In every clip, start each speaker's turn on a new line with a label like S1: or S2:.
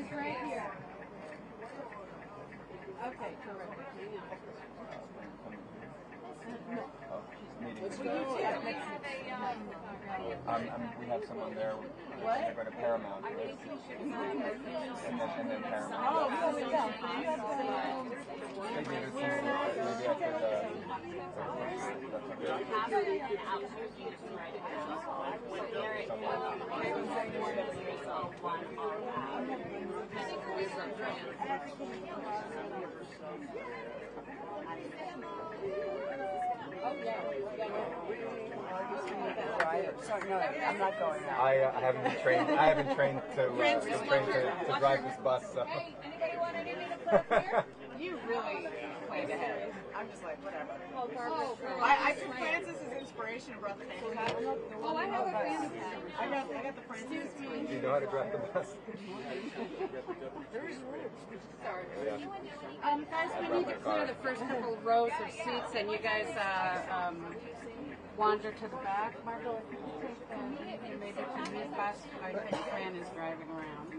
S1: He's right here. Okay, terrific.
S2: Let's go. We have someone there. What? They're going to Paramount. And then Paramount.
S1: Oh, yeah.
S2: Maybe I
S1: Sorry, no, I'm not going out.
S2: I haven't been trained. I haven't trained to drive this bus. So.
S3: Hey, anybody want anything to put up here?
S1: You really played ahead. I'm just like, whatever.
S3: I
S1: took Francis's inspiration and brought the pen.
S3: Oh, I have a fan pen.
S1: I got the Francis.
S2: Do you know how to drive the bus?
S1: Sorry.
S3: Guys, we need to clear the first couple of rows of seats, and you guys wander to the back. Margot, if you could take maybe to the bus. I think Fran is driving around.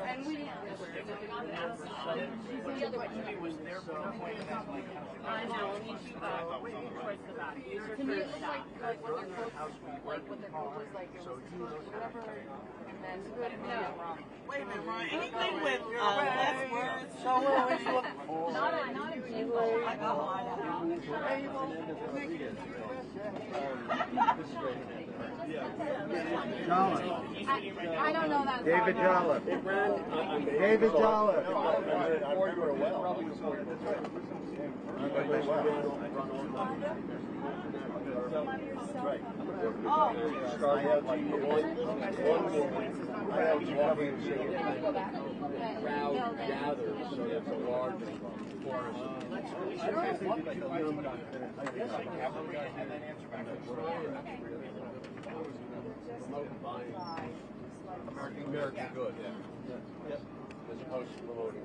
S3: And we the other one was there. I know. We need to towards the back. These are for staff.
S1: Like what their coach was like, it was whatever, and then good and wrong. Wait a minute, Ron. Anything with less words. So we're always looking for.
S3: Not a J-Lo. I don't know that.
S4: David Jolliffe. David Jolliffe.
S2: American good, yeah. As opposed to promoting.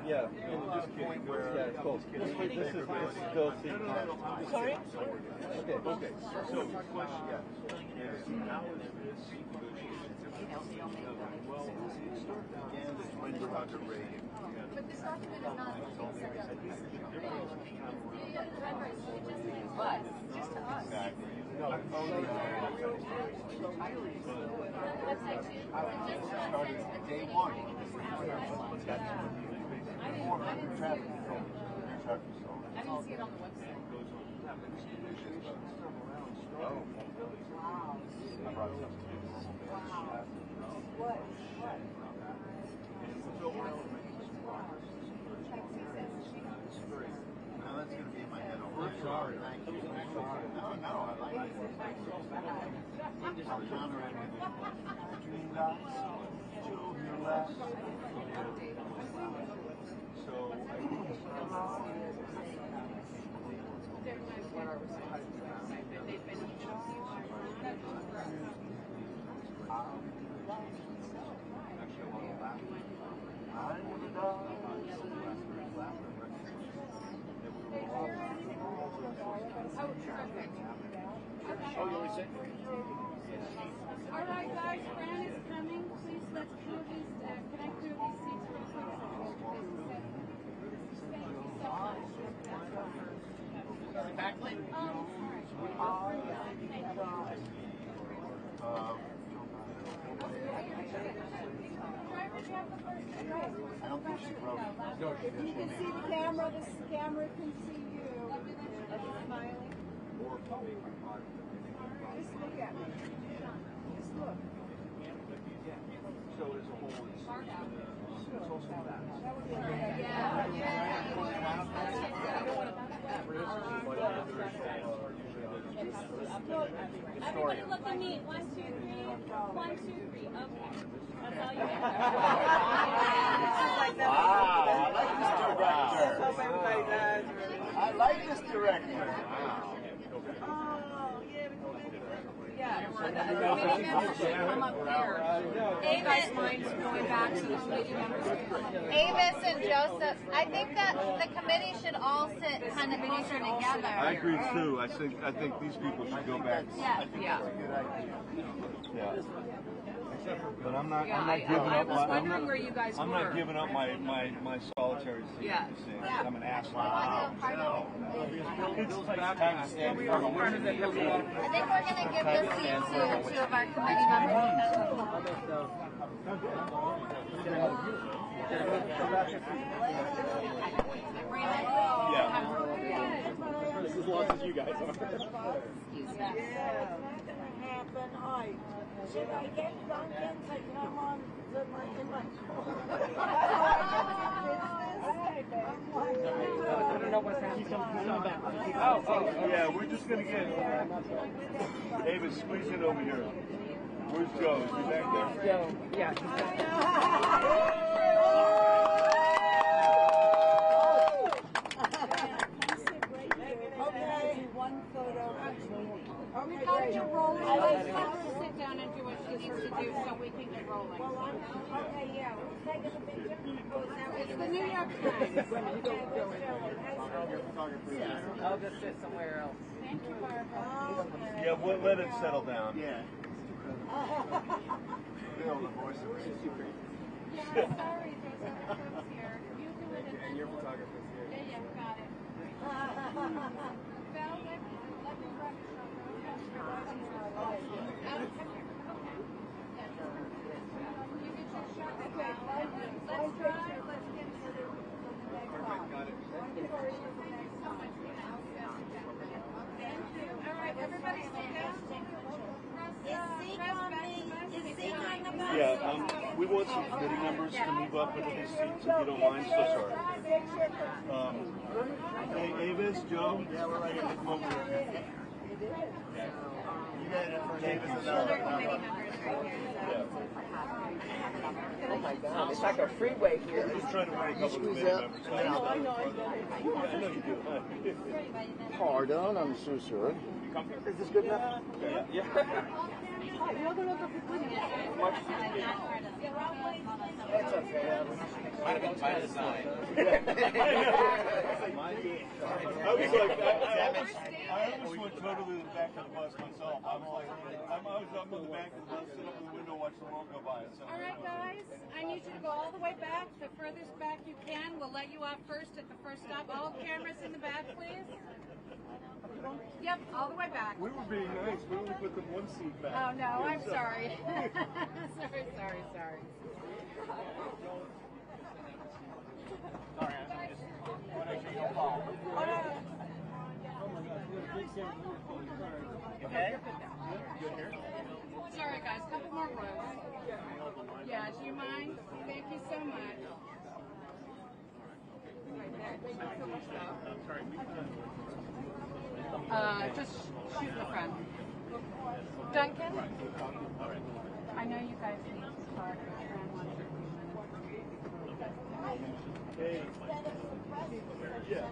S2: Yeah, and just kidding. Yeah, close. This is still Sorry? Okay. So, question, yeah. How is this when you're under Reagan?
S3: But this document is not sent out. Just to us.
S2: Exactly. Day one.
S3: I didn't see it on the website.
S2: Oh. I brought something.
S1: What?
S2: Now that's going to be in my head all day. Sorry. Thank you. No, I like it. Between guys, two your last. So
S3: Oh, you already said? All right, guys, Fran is coming. Please, let's clear these. Can I clear these seats real quick? Thank you so much.
S1: Backlit?
S2: I don't think she wrote it.
S1: If you can see the camera can see you. Are you smiling? Just look at me. Just look.
S2: So as a whole, it's also that.
S3: Everybody look at me. 1, 2, 3. 1, 2, 3. Okay. That's all you get.
S2: I like this director.
S1: Oh, yeah, Committee members should come up here. You guys mind going back to the committee members?
S5: Avis and Joseph, I think that the committee should all sit kind of closer together.
S2: I agree too. I think these people should go back.
S5: Yes.
S1: Yeah.
S2: Yeah. But I'm not giving
S1: I
S2: up
S1: was wondering where you guys were.
S2: I'm not giving up my solitary seat.
S1: Yeah.
S2: I'm an asshole.
S5: I think we're going to give this seat to two of our committee members.
S2: Yeah.
S4: Just as long as you guys are.
S6: Should I get Duncan to come on to in my
S4: I don't know what's happening. He's coming back.
S2: Oh, yeah, we're just going to get... David, squeeze it over here. Where's Joe? Is he back there?
S4: Joe, yeah.
S6: one photo.
S3: We got you rolling. Let's sit down and do what she needs to do so we can get rolling.
S6: Okay, yeah. We're taking a picture.
S3: It's the New York Times.
S4: I'll just sit somewhere else.
S3: Thank you, Barbara.
S2: Yeah, we'll let it settle down.
S4: Yeah.
S2: Feel the voice of reason.
S3: Yeah, sorry, Joseph's here. You do it and then...
S4: Your photographer's here.
S3: Yeah, got it. Val, let me run Let's drive. Let's get to the next
S2: Got it.
S3: All right, everybody sit down.
S2: Yeah, we want some committee members to move up into these seats if you don't mind. So sorry. Hey, Avis, Joe? Yeah, we're right here. Come over here. You got it for Avis and
S5: Other committee members right here.
S4: Oh my God, it's like a freeway here.
S2: Just trying to bring a couple of committee members.
S4: I know you do. Pardon, I'm so sorry. Is this good enough? Yeah. That's okay.
S7: Might have been by design.
S2: I was like, I almost went totally to the back of the bus myself. I was like, I was up in the back of the bus, sitting up in the window, watching the world go by.
S3: All right, guys, I need you to go all the way back, the furthest back you can. We'll let you off first at the first stop. All cameras in the back, please. Yep, all the way back.
S2: We were being nice. We only put them one seat back.
S3: Oh, no, I'm sorry. Sorry.
S2: Okay?
S3: Sorry, guys, couple more rows. Yeah, do you mind? Thank you so much. Just shoot the front. Duncan? I know you guys need to start.
S2: Hey. Yeah.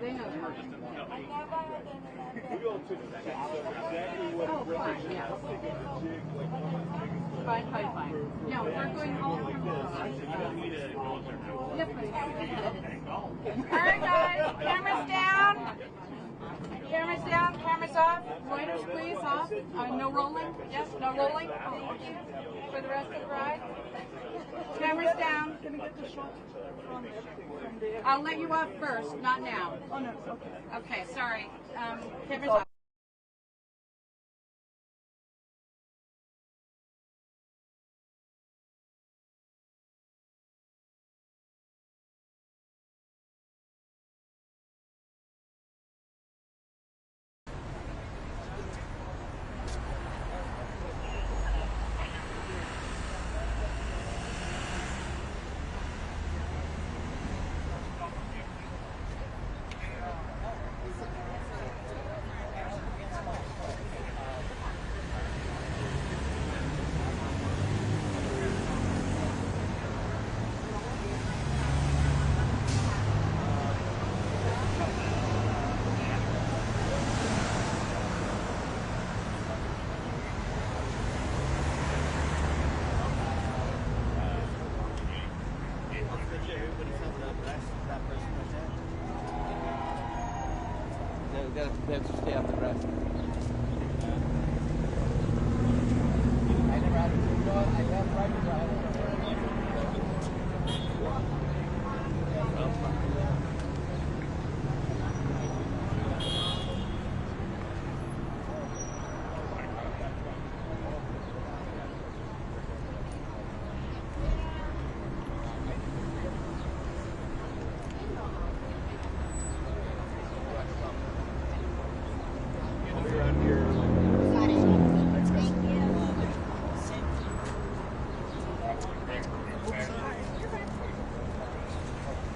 S3: They know.
S2: We all took exactly what it represented.
S3: Fine. No, we're going home. Yes, please. All right, guys. Cameras down. Cameras down. Cameras off. Reuters, please, off. No rolling. Yes, no rolling. Thank you. For the rest of the ride. Cameras down. I'll let you off first, not now. Oh, no. Okay, sorry. Cameras off.
S7: They have to stay up the rest. I never had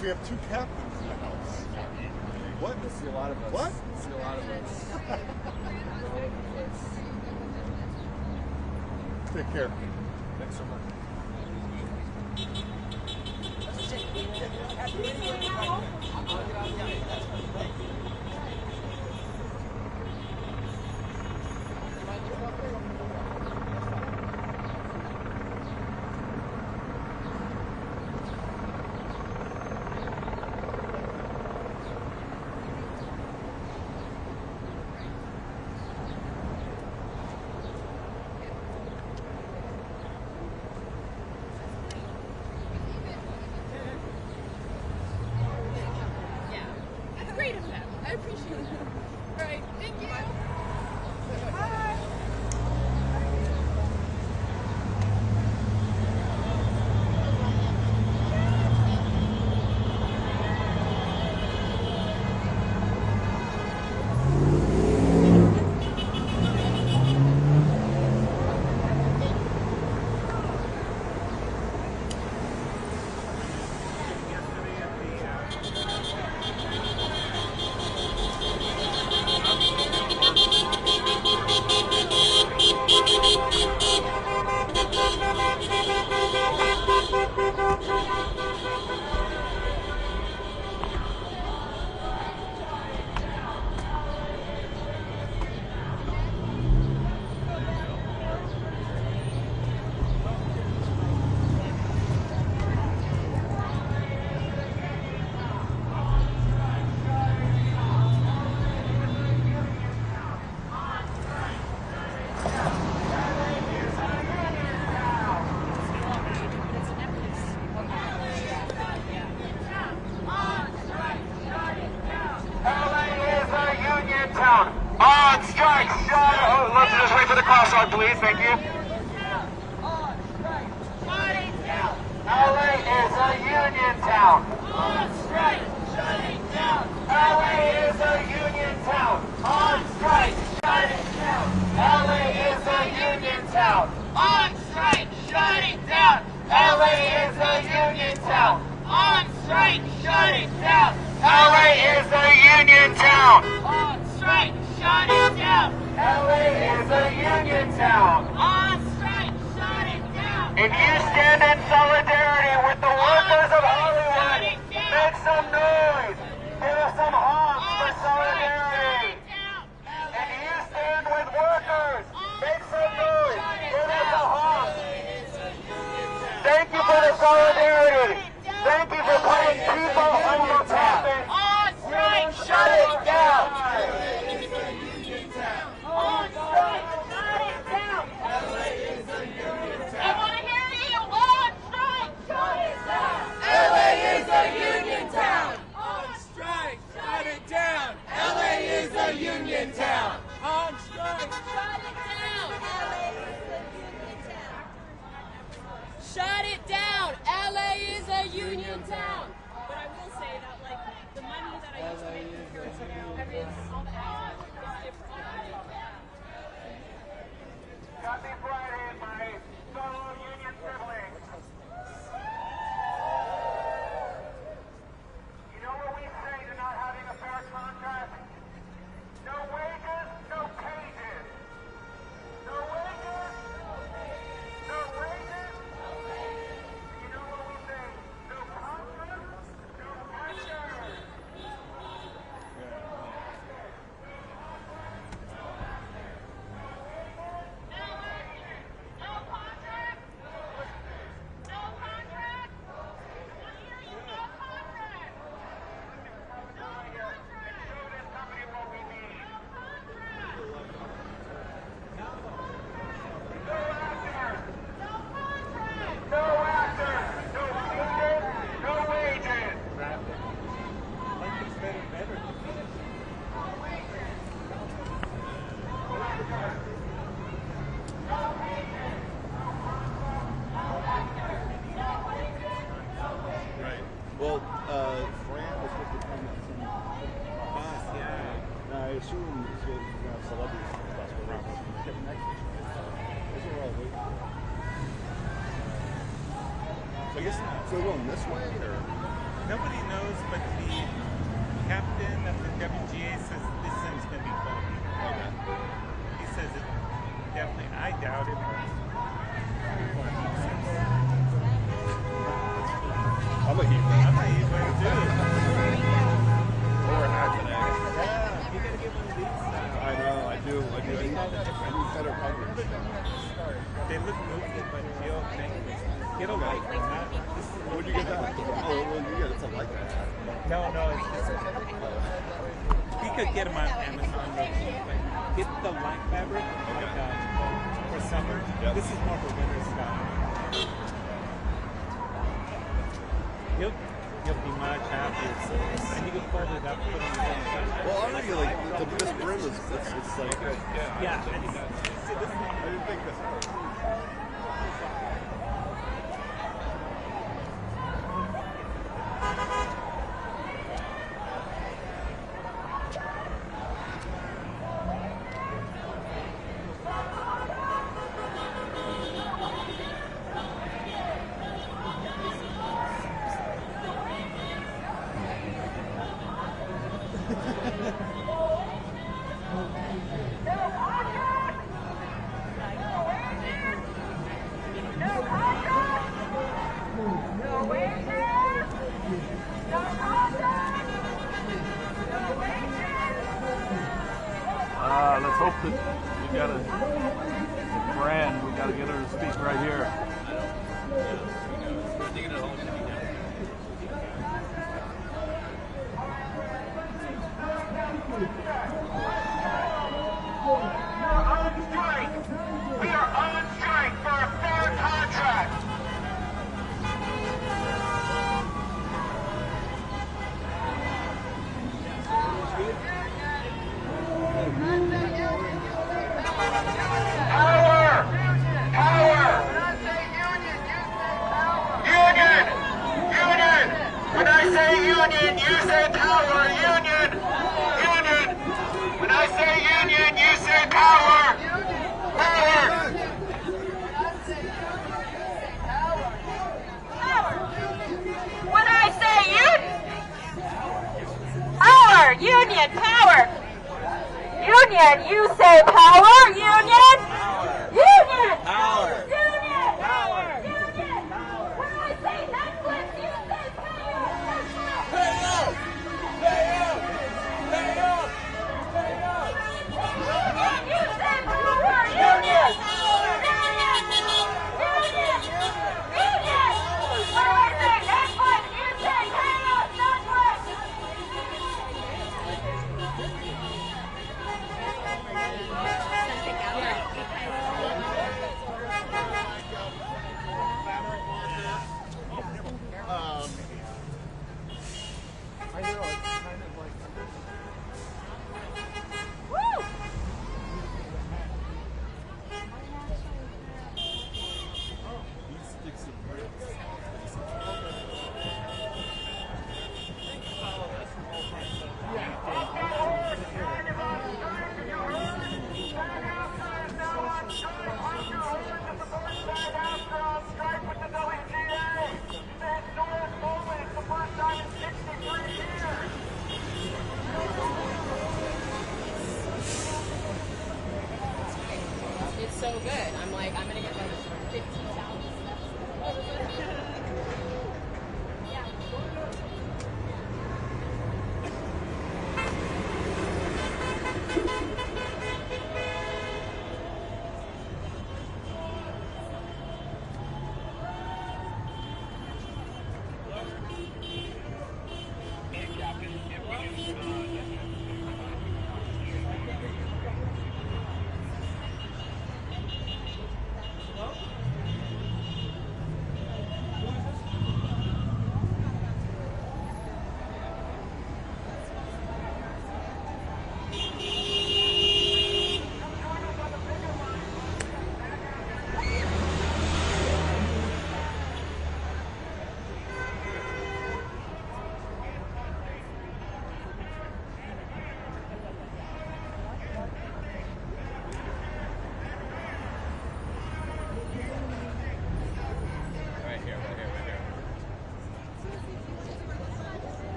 S2: We have two captains in the house. What?
S7: I see a lot of us.
S2: What?
S7: I see a lot of us.
S2: Take care.
S7: Thanks so much.
S3: I appreciate it. Right, thank you. Bye.
S8: On strike! Let's just wait for the crosswalk, please. Thank you. LA is a union town. On strike! Shut it down. LA is a union town. On strike! Shut it down. LA is a union town. On strike! Shut it down. LA is a union town. On strike! Shut it down. LA is a union town. On strike! Shut it down! LA is a union town! On strike! Shut it down! If you stand in solidarity with the workers of Hollywood, make some noise! Give us some honks for solidarity! If you stand with workers, make some noise! Give us a honk! Thank you for the solidarity! Thank you for putting people on the topic! On strike! Shut it down! On strike, shut it down. LA is a union town. I want to hear you. On strike, shut it down. LA is a union town. On strike, shut it down. LA is a union town. On strike, shut it down. LA is a union town.
S3: Shut it down. LA is a union town. But I will say that, like, the money that I used to make for years ago, all the ads is different.
S8: Happy Friday, my fellow union siblings. You know what we say to not having a fair contract? No wages, no cages. No wages, no wages. You know what we say? No contract, no pressure.
S4: I guess so. We're going this way, or
S9: Nobody knows, but the captain of the WGA says this thing's going to be fun. He says it definitely. I doubt it.
S4: I'm a heat.
S9: I'm a heat man too.
S4: Or an accident.
S9: Yeah, you got to get one of these.
S4: I know. I do. I need better coverage.
S9: They look movie, but you'll think get a light.
S4: Where'd you get that? Oh, well, you got it's a light.
S9: No, it's just. You could get them on Amazon. Get the light fabric for summer.
S4: Yep.
S9: This is more for winter style. You'll be much happier. And you can fold it up. Put it in
S4: Well, already like this brim is it's like
S9: yeah. And you see this.
S4: I didn't think this.
S2: Let's hope that we got a brand. We got to get her to speak right here.
S8: On strike. We are on strike for a fair contract. Power! Power! Union! Union! When I say union, you say power! Union! Union! When I say union, you say power! Power!
S3: When I say power, union, power. Union, you say power, union. Union.
S9: Power.
S3: Union. Power. Union. When I say Netflix, you say power.
S9: Pay up! Pay up! Pay up! Pay up!
S3: Union, you say power, union. Union. Union. Union. When I say Netflix, you say power, Netflix.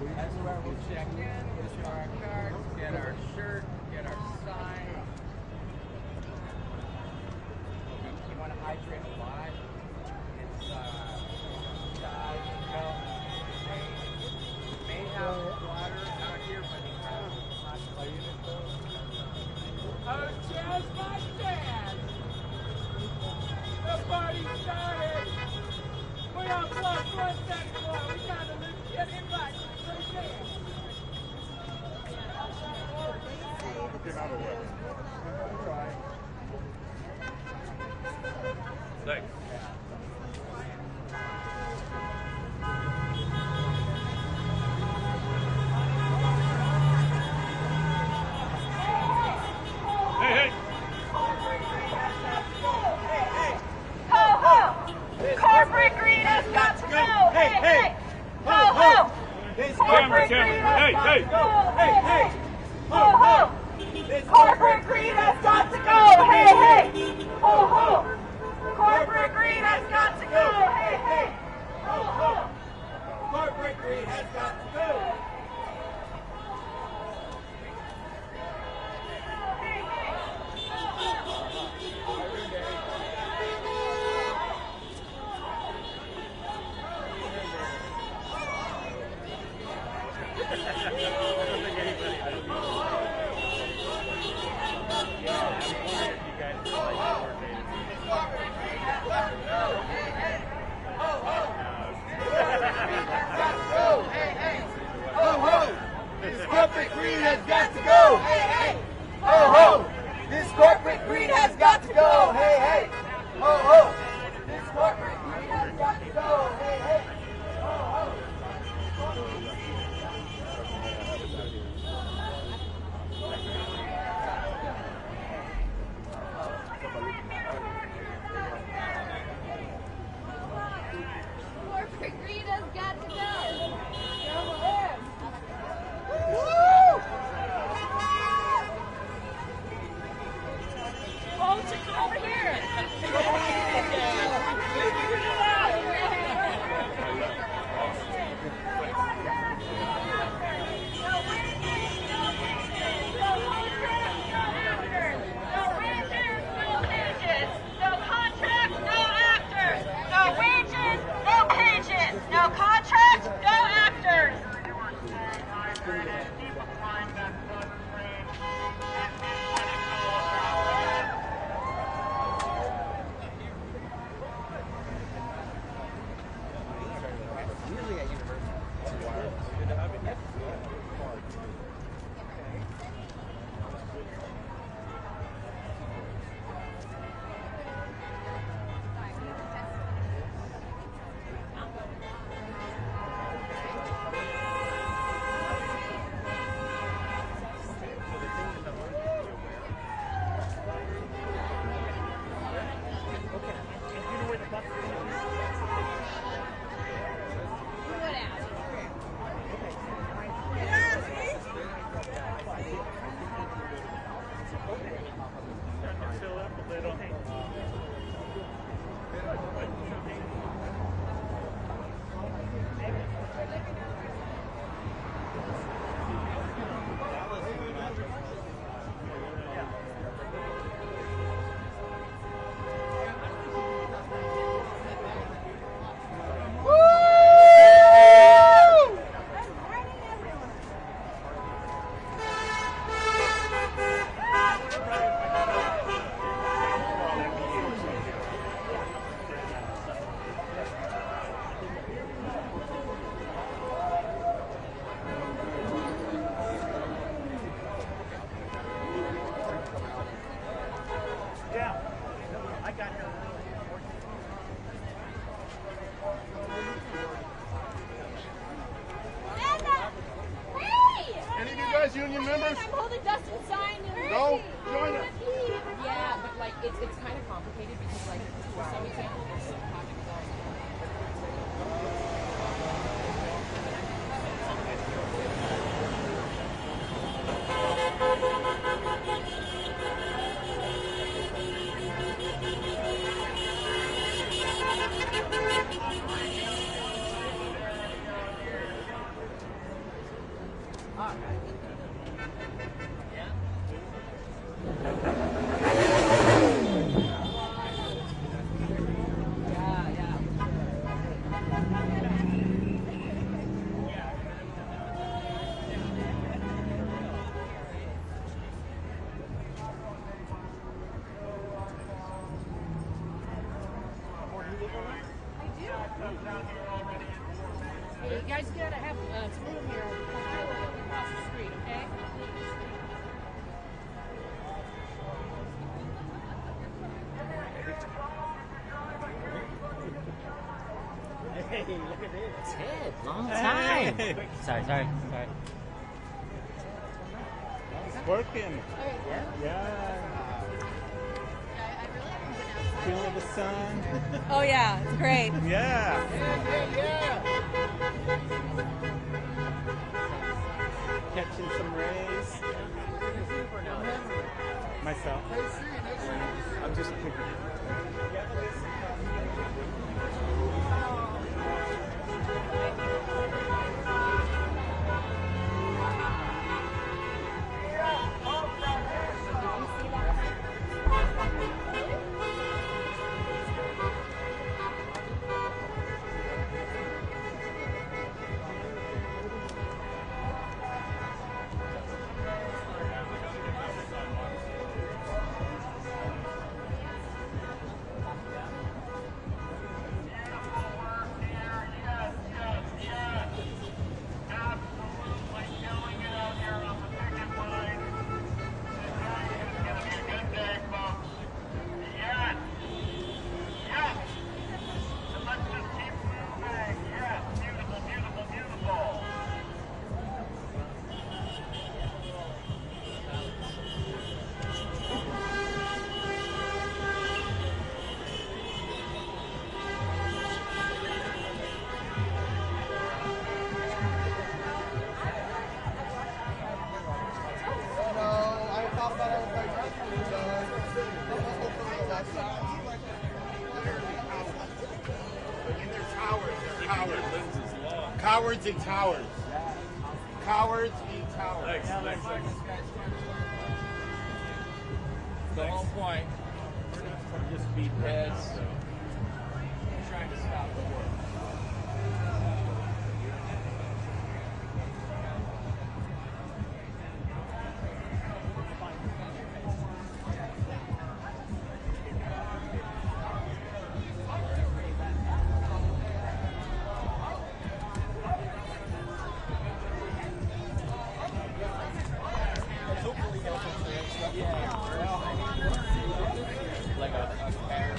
S7: That's where we'll check in, issue our cards, get our shirt, get our sign. You want to hydrate a lot? It's massage, milk, may have water out here, but it's not playing it though. Oh, just like that! The party started! We are plus 1 second more. We got a legit invite.
S2: Thanks. Hey, hey!
S8: Ho ho! Corporate greed has got to go! Hey, hey! Ho ho! Corporate greed has got to go! Hey, hey! Ho ho! Corporate greed has got to go! Hey, hey! Ho ho! Corporate greed has got to go! Hey, hey! Ho ho! Corporate greed has got to go! Corporate greed has got to go. Hey, hey. Ho, ho. This corporate greed has got to go. Hey, hey. Ho, ho. This corporate greed has got to go. Hey, hey. Ho, ho.
S5: Corporate greed has got to go.
S8: Oh, check it over here. No contract, no actors.
S4: Union members?
S5: I'm holding Dustin's sign.
S4: Go, join us.
S10: Yeah, but like it's kind of complicated because like for some example there's some project Hey, you guys gotta have some room here. Across the street, okay?
S11: Hey, look at this. Ted, long time.
S9: Hey.
S11: Sorry.
S9: It's working. Yeah. Feeling the sun.
S1: Oh yeah, it's great.
S9: Yeah. Catching some rays. Myself. I'm just picking.
S8: Cowards eat towers. Cowards eat towers.
S9: Thanks.
S12: The whole point, just beat heads. Trying to stop the war. Like a caravan.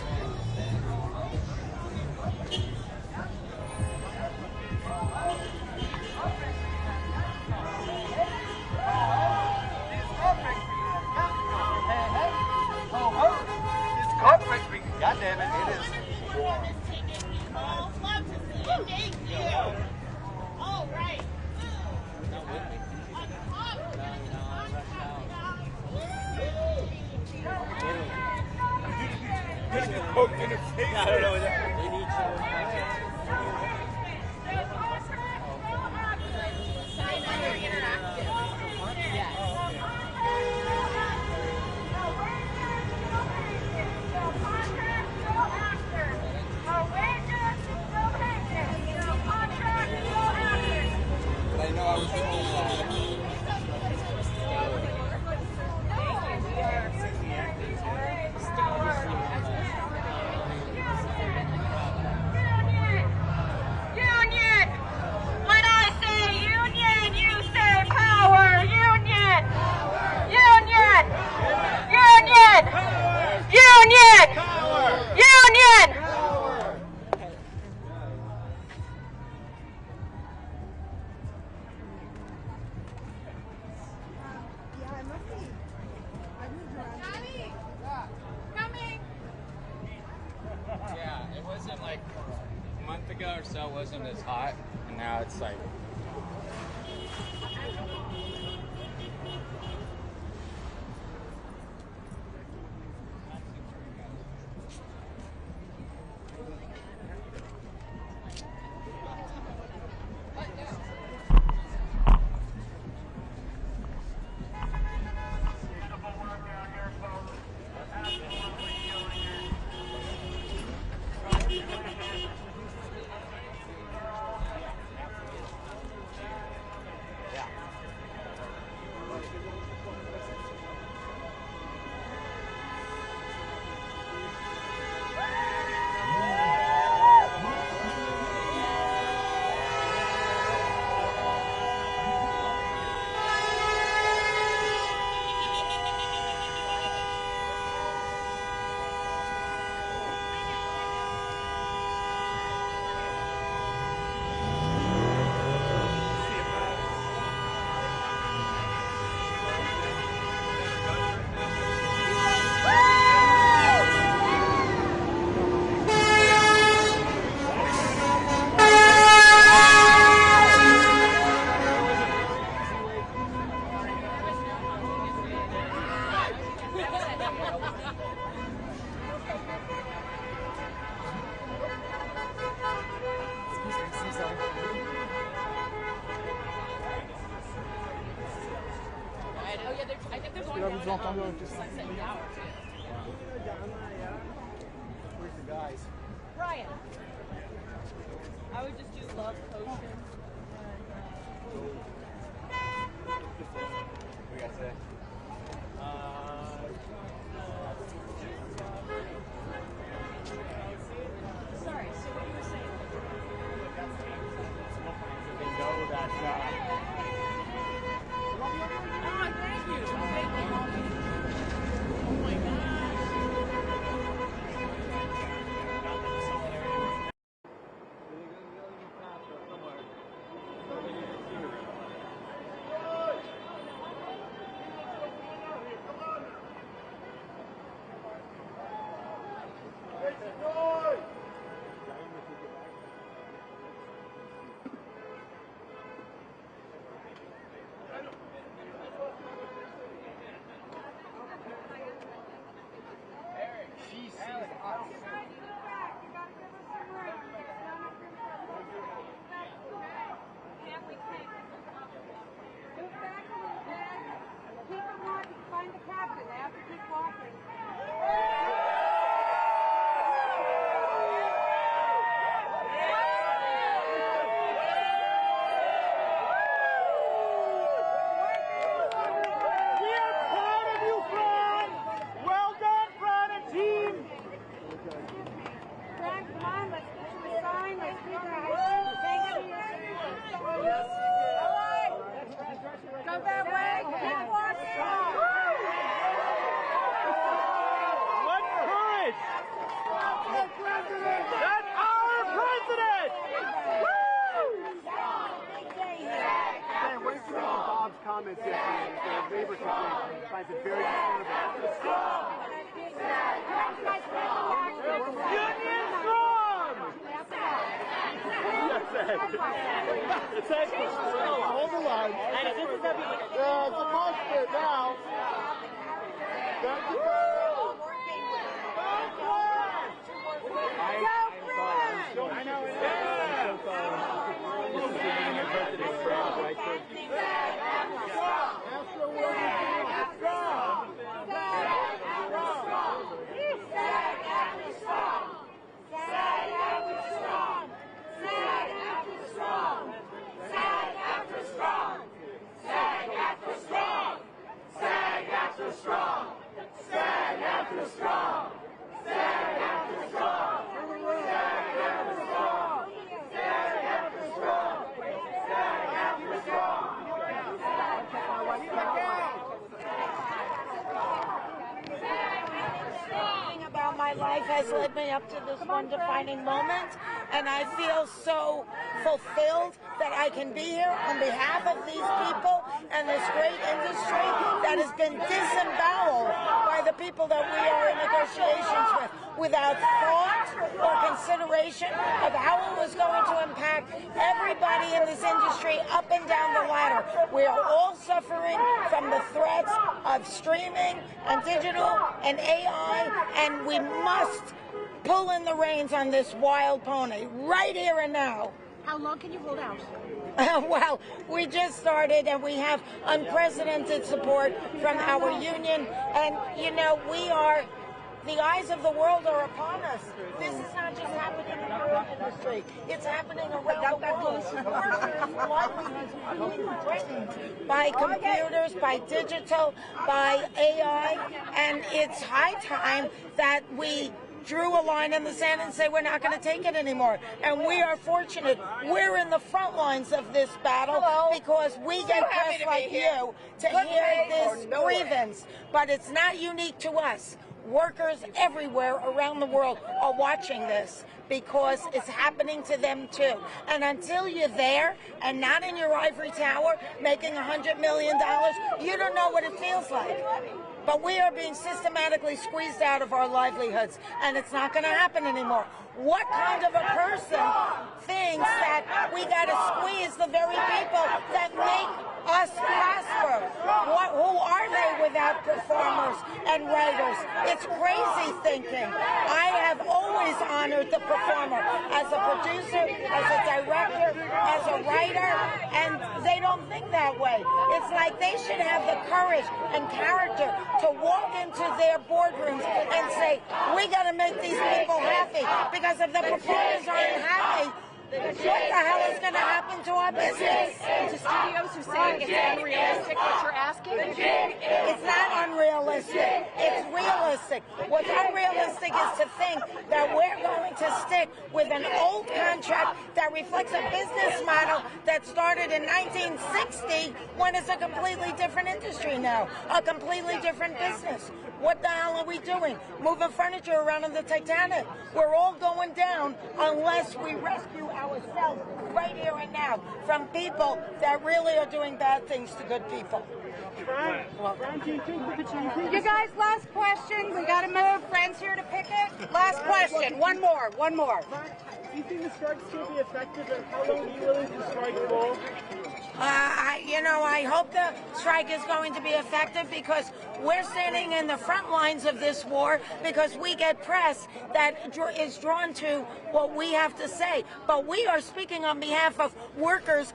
S8: God damn it, it is.
S5: All right.
S9: Poked in the face. I don't know.
S12: But I know I was told
S3: Union! When I say union, you say power! Union! Union! Union! Union! Union!
S12: Yeah, it wasn't like a month ago or so, it wasn't as hot, and now it's like.
S4: Là, vous entendez un peu ça.
S10: Where's the guys? Brian. I would just do love potion.
S11: We got to.
S10: Sorry, so what you were saying?
S11: They know that.
S10: Oh, thank you. Thank you. Oh my gosh.
S4: Comments yesterday, the labor situation finds it very disturbing. Union strong! It's actually still, hold the line. It's a monster now. That's a go! I know it is. This is the Union President's round, right there.
S6: My life has led me up to this one defining moment, and I feel so fulfilled that I can be here on behalf of these people and this great industry that has been disemboweled by the people that we are in negotiations with, without thought or consideration of how it was going to impact everybody in this industry up and down the ladder. We are all suffering from the threats of streaming and digital and AI, and we must pull in the reins on this wild pony right here and now.
S10: How long can you hold out?
S6: Well, we just started and we have unprecedented support from our union, and you know, the eyes of the world are upon us. This is not just happening in our industry. It's happening around the world. Workers' livelihoods are being threatened by computers, by digital, by AI, and it's high time that we drew a line in the sand and say we're not going to take it anymore. And we are fortunate. We're in the front lines of this battle because we get press like you to hear this grievance. But it's not unique to us. Workers everywhere around the world are watching this because it's happening to them too. And until you're there and not in your ivory tower making $100 million, you don't know what it feels like. But we are being systematically squeezed out of our livelihoods, and it's not going to happen anymore. What kind of a person thinks that we got to squeeze the very people that make us prosper? Who are they without performers and writers. It's crazy thinking. I have always honored the performer as a producer, as a director, as a writer, and they don't think that way. It's like they should have the courage and character to walk into their boardrooms and say, we got to make these people happy, because if the performers aren't happy, what the hell is going to happen to our business?
S3: To studios who say it's unrealistic what you're asking?
S6: It's not unrealistic. It's realistic. What's unrealistic is to think that we're going to stick with an old contract that reflects a business model that started in 1960 when it's a completely different industry now, a completely different business. What the hell are we doing? Moving furniture around on the Titanic. We're all going down unless we rescue ourselves right here and now from people that really are doing bad things to good people.
S3: You guys, last question. We got to move. Friends here to pick it. Last question. One more.
S13: Do you think the strike's going to be effective, and how long are you willing to strike for?
S6: I hope the strike is going to be effective, because we're standing in the front lines of this war, because we get press that is drawn to what we have to say. But we are speaking on behalf of workers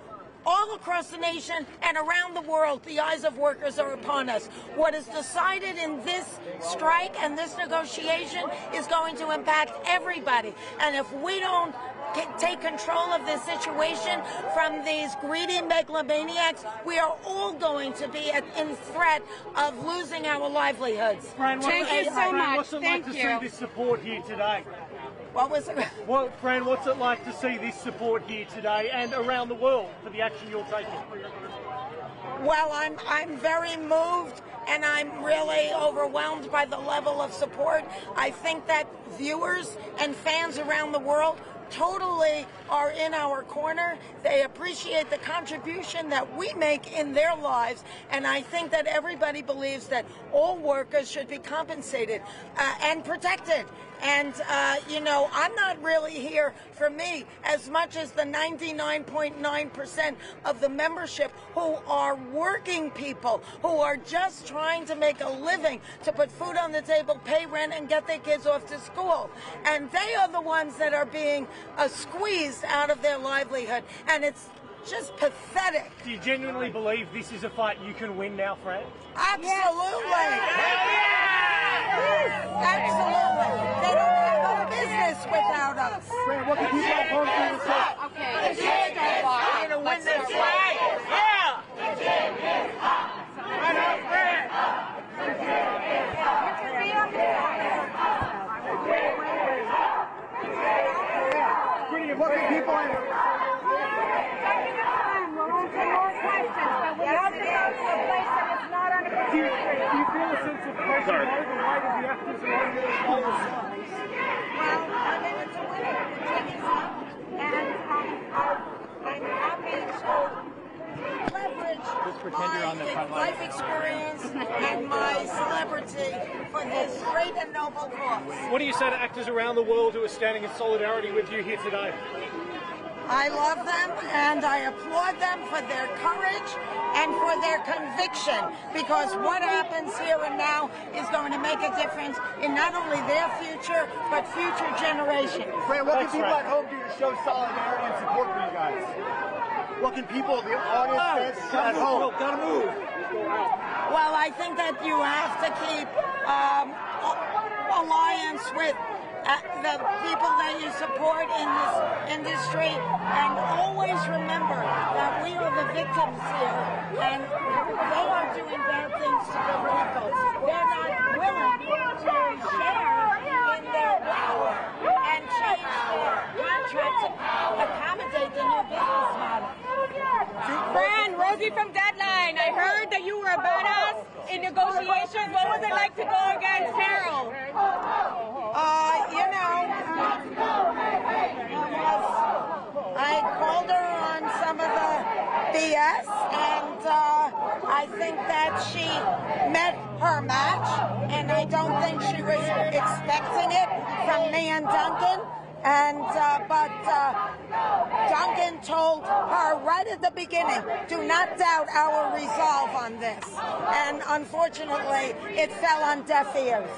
S6: all across the nation and around the world. The eyes of workers are upon us. What is decided in this strike and this negotiation is going to impact everybody. And if we don't take control of this situation from these greedy megalomaniacs, we are all going to be in threat of losing our livelihoods.
S3: Thank you so much.
S13: What's it like to see this support here today?
S6: What was it?
S13: Well, Fran, what's it like to see this support here today and around the world for the action you're taking?
S6: Well, I'm very moved, and I'm really overwhelmed by the level of support. I think that viewers and fans around the world totally are in our corner. They appreciate the contribution that we make in their lives, and I think that everybody believes that all workers should be compensated and protected. And, I'm not really here for me as much as the 99.9% of the membership who are working people, who are just trying to make a living, to put food on the table, pay rent, and get their kids off to school. And they are the ones that are being squeezed out of their livelihood. And it's just pathetic.
S13: Do you genuinely believe this is a fight you can win now, Fran?
S6: Absolutely. Absolutely. They don't have a business without us.
S13: Fran, what can people at home do to say?
S3: Okay, let's start walking.
S7: We're going to win this fight. Yeah. Right on, Fran.
S13: Brilliant. What can people at home? Do you feel a sense of pressure over the weight of the actors around the world?
S6: Well, it's a winner. The gig is up, and I'm happy to leverage my life experience and my celebrity for this great and noble cause.
S13: What do you say to actors around the world who are standing in solidarity with you here today?
S6: I love them, and I applaud them for their courage and for their conviction, because what happens here and now is going to make a difference in not only their future, but future generations.
S4: Fran, what can people at home do to show solidarity and support for you guys? What can people, the audience, fans at home?
S13: Gotta move.
S6: Well, I think that you have to keep alliance with the people that you support in this industry, and always remember that we are the victims here, and they are doing bad things to good people. They're not willing to share in their wealth and change their contract to accommodate the new business model.
S3: Fran, Rosie from Deadline. I heard that you were a badass in negotiations. What was it like to go against Carol?
S6: I called her on some of the BS, and I think that she met her match, and I don't think she was expecting it from me and Duncan. But Duncan told her right at the beginning, do not doubt our resolve on this. And unfortunately, it fell on deaf ears.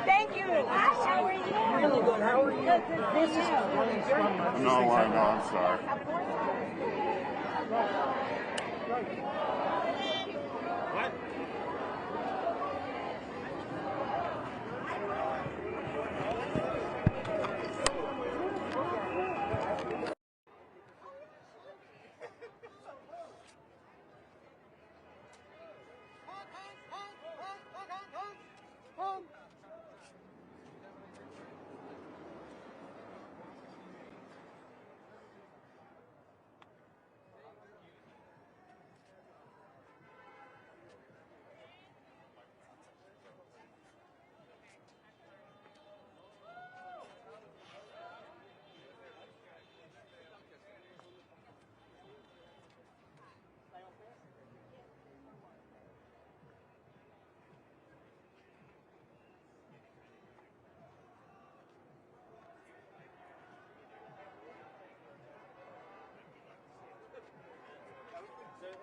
S3: Thank you. How are you?
S13: Really good. How are you? This is
S4: No, I know. I'm sorry.
S2: What?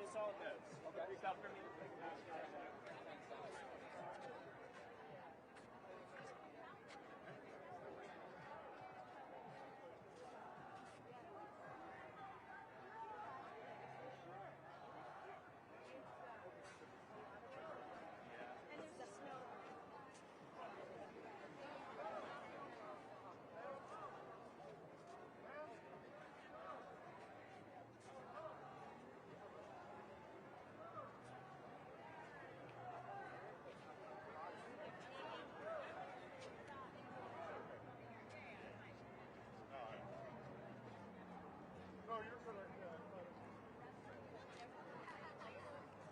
S2: It's all this. Okay. Reach out for me.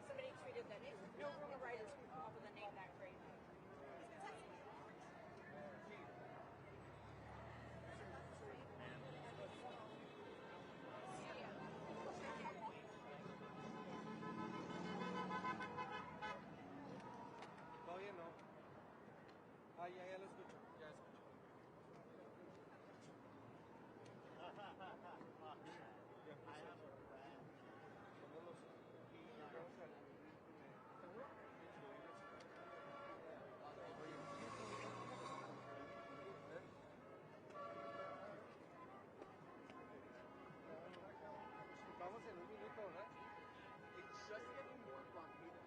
S3: Somebody tweeted that no rumor writers can come up with a name that great.
S14: Todavía no. Ah, ya lo escucho. Ya escucho. Vamos en un minuto, ¿verdad? It's just getting more blockaded.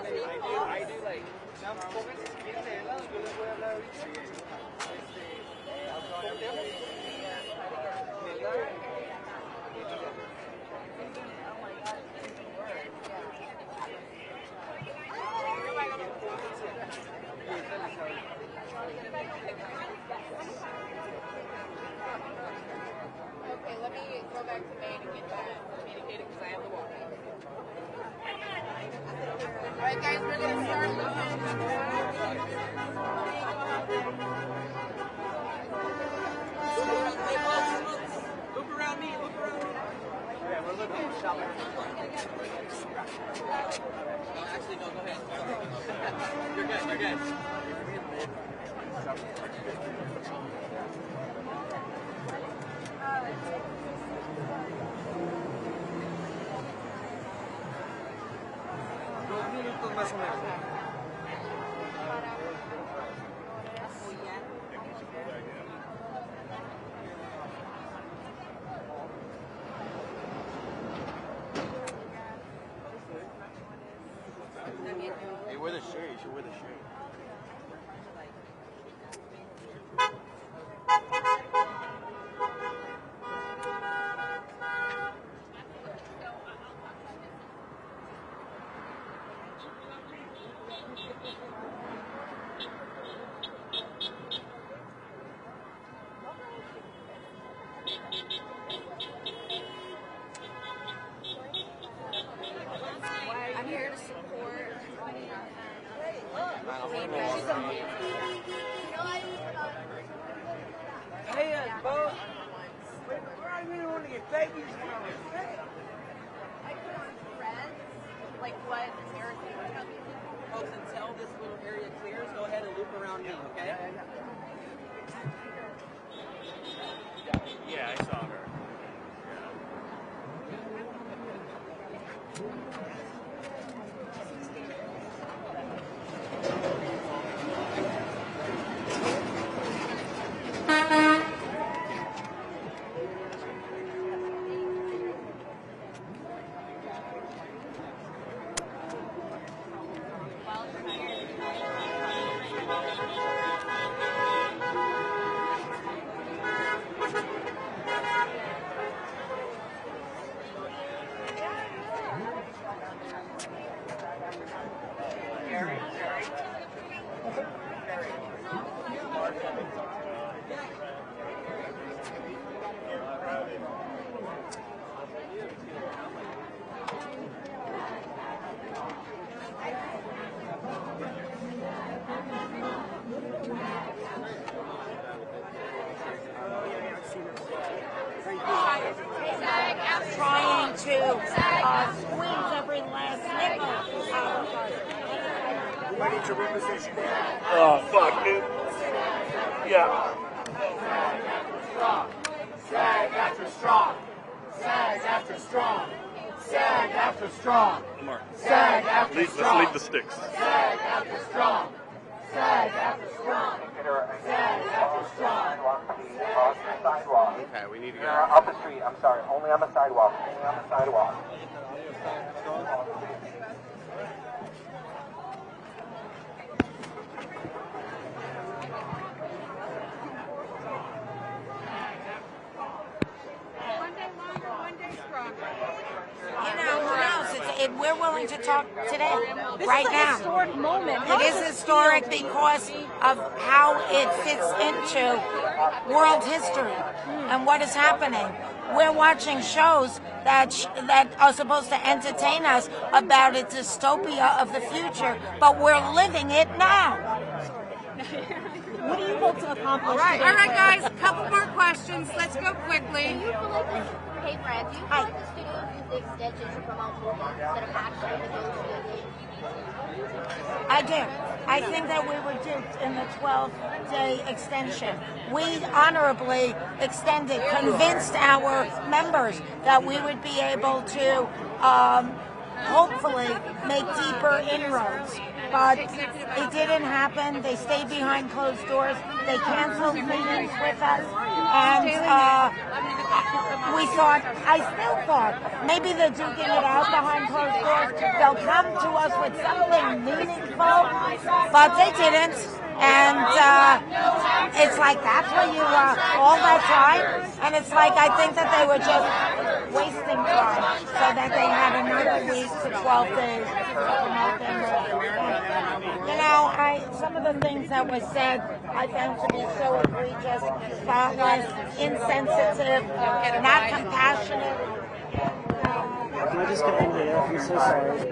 S14: I do like. Pónganse si quieren de lado, yo les voy a hablar ahorita.
S3: Okay, let me go back to Maine and get that communicated because I have the walk. All right, guys, we're going to start
S10: Look around me, look around me.
S14: Yeah, we're looking at shopping.
S10: Actually, no, go ahead. You're good, you're good.
S14: Más o menos.
S4: Hey, wear the shirt. You should wear the shirt.
S3: I'm here to support.
S14: Hey, Bo. Where are you want to get babies from?
S3: Like what American
S10: Folks, until this little area clears, go ahead and loop around me, okay?
S12: Yeah, I saw her.
S6: Trying to squeeze every last nickel out.
S2: Ready to reposition. Oh, fuck, dude. Yeah.
S8: SAG-AFTRA strong. SAG-AFTRA strong. SAG-AFTRA strong. SAG-AFTRA strong.
S2: Let's leave the sticks.
S8: SAG-AFTRA strong. SAG-AFTRA strong. SAG-AFTRA strong.
S4: Okay, we need to go.
S8: Up the street, I'm sorry. Only on the sidewalk. Only on the sidewalk.
S3: One day longer, one day stronger.
S6: You know, who knows? We're willing to talk today,
S3: This
S6: right
S3: is a
S6: now.
S3: historic moment.
S6: It is historic because of how it fits into world history and what is happening. We're watching shows that are supposed to entertain us about a dystopia of the future, but we're living it now.
S3: What do you hope to accomplish? All right, guys, a couple more questions. Let's go quickly.
S5: Hey, Fred, do you feel like the studios use the extension to promote movies instead of actually negotiating?
S6: I do. I think that we were duped in the 12-day extension. We honorably extended, convinced our members that we would be able to hopefully make deeper inroads. But it didn't happen. They stayed behind closed doors. They canceled meetings with us. And we thought, I still thought, maybe they're duking it out behind closed doors. They'll come to us with something meaningful, but they didn't. And it's like, that's what you all that time. And it's like, I think that they were just wasting time so that they had another week to 12 days to promote them. You know, some of the things that were said, I found to be so egregious, thoughtless, insensitive, not compassionate.
S11: Can I just get in here? I'm so sorry.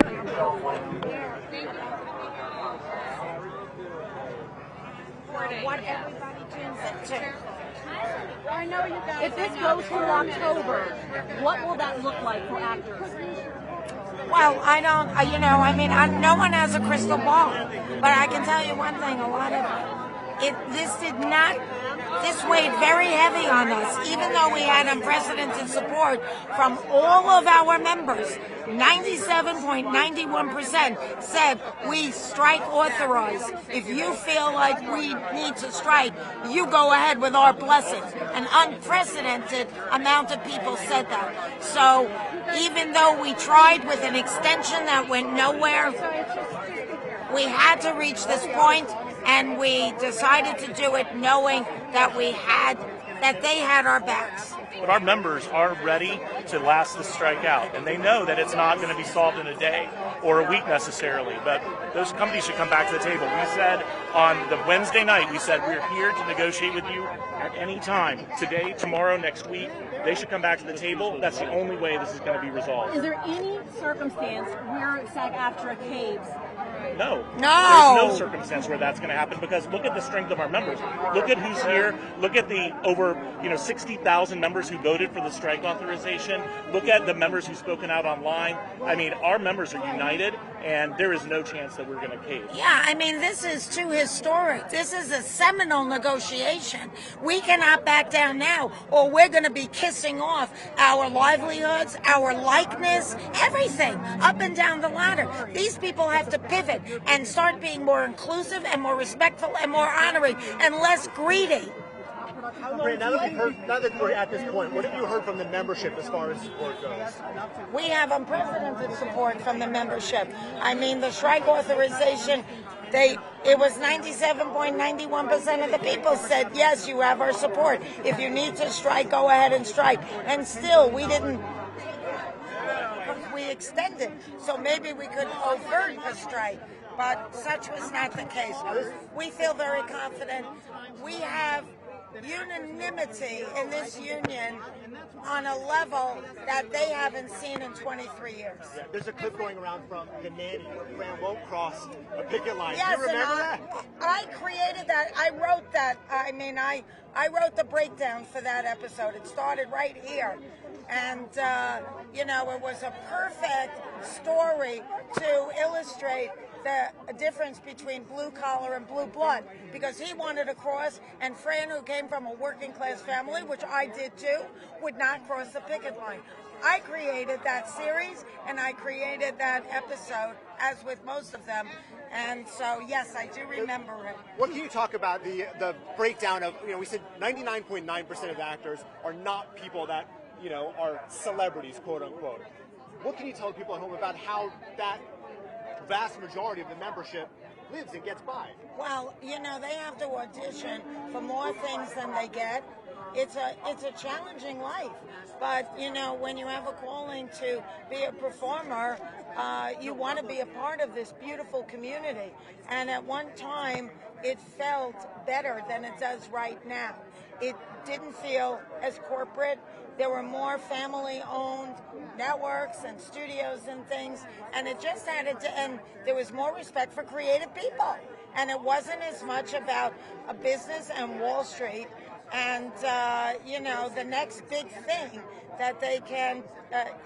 S6: What everybody tunes into.
S10: I know you guys. If this goes through October, what will that look like for actors?
S6: Well, I don't, you know, I mean, no one has a crystal ball, but I can tell you one thing, a lot of this weighed very heavy on us, even though we had unprecedented support from all of our members. 97.91% said we strike authorized. If you feel like we need to strike, you go ahead with our blessings. An unprecedented amount of people said that. So even though we tried with an extension that went nowhere, we had to reach this point, and we decided to do it knowing that they had our backs.
S13: But our members are ready to last this strike out, and they know that it's not going to be solved in a day or a week necessarily, but those companies should come back to the table. We said on the Wednesday night, we said we're here to negotiate with you at any time, today, tomorrow, next week. They should come back to the table. That's the only way this is going to be resolved.
S10: Is there any circumstance where SAG-AFTRA caves?
S13: No.
S6: No.
S13: There's no circumstance where that's going to happen, because look at the strength of our members. Look at who's here. Look at the over 60,000 members who voted for the strike authorization. Look at the members who've spoken out online. I mean, our members are united, and there is no chance that we're going to cave.
S6: Yeah, I mean, this is too historic. This is a seminal negotiation. We cannot back down now, or we're going to be kissing off our livelihoods, our likeness, everything up and down the ladder. These people have to pivot and start being more inclusive and more respectful and more honoring and less greedy.
S15: Now that we're at this point, what have you heard from the membership as far as support goes?
S6: We have unprecedented support from the membership. I mean, the strike authorization, it was 97.91% of the people said, yes, you have our support. If you need to strike, go ahead and strike. And still, we extended, so maybe we could avert a strike, but such was not the case. We feel very confident. We have unanimity in this union on a level that they haven't seen in 23 years.
S15: Yeah, there's a clip going around from the nanny where Fran won't cross a picket line.
S6: Yes,
S15: Do you remember that?
S6: I created that. I wrote that. I mean, I wrote the breakdown for that episode. It started right here. And, it was a perfect story to illustrate the difference between blue collar and blue blood, because he wanted to cross, and Fran, who came from a working class family, which I did too, would not cross the picket line. I created that series, and I created that episode, as with most of them, and so yes, I do remember it.
S15: What can you talk about the breakdown of, we said 99.9% of actors are not people that, are celebrities, quote unquote. What can you tell people at home about how that vast majority of the membership lives and gets by?
S6: Well, they have to audition for more things than they get. It's a challenging life, but when you have a calling to be a performer, you want to be a part of this beautiful community. And at one time, it felt better than it does right now. It didn't feel as corporate. There were more family-owned networks and studios and things, and it just added to, and there was more respect for creative people. And it wasn't as much about a business and Wall Street and, the next big thing that they can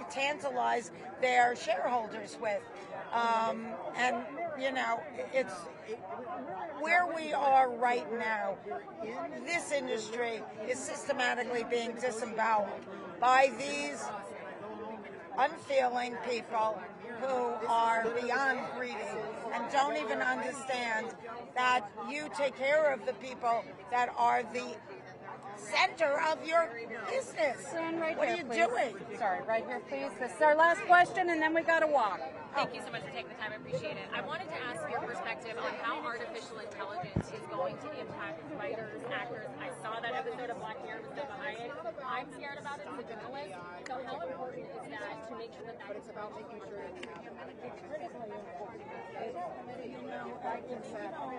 S6: tantalize their shareholders with. It's where we are right now. This industry is systematically being disemboweled by these unfeeling people who are beyond greedy and don't even understand that you take care of the people that are the center of your business.
S3: Stand right
S6: What
S3: here,
S6: are you
S3: please.
S6: doing?
S3: Sorry, right here, please. This is our last question, and then we got to walk.
S16: Thank you so much for taking the time. I appreciate it. I wanted to ask your perspective on how artificial intelligence is going to impact writers, actors. I saw that episode of Black Mirror with Selma Hayek. I'm scared about it as a journalist. So how important is that to make sure that that is about making sure it's critically important?
S6: You know, I can saddle on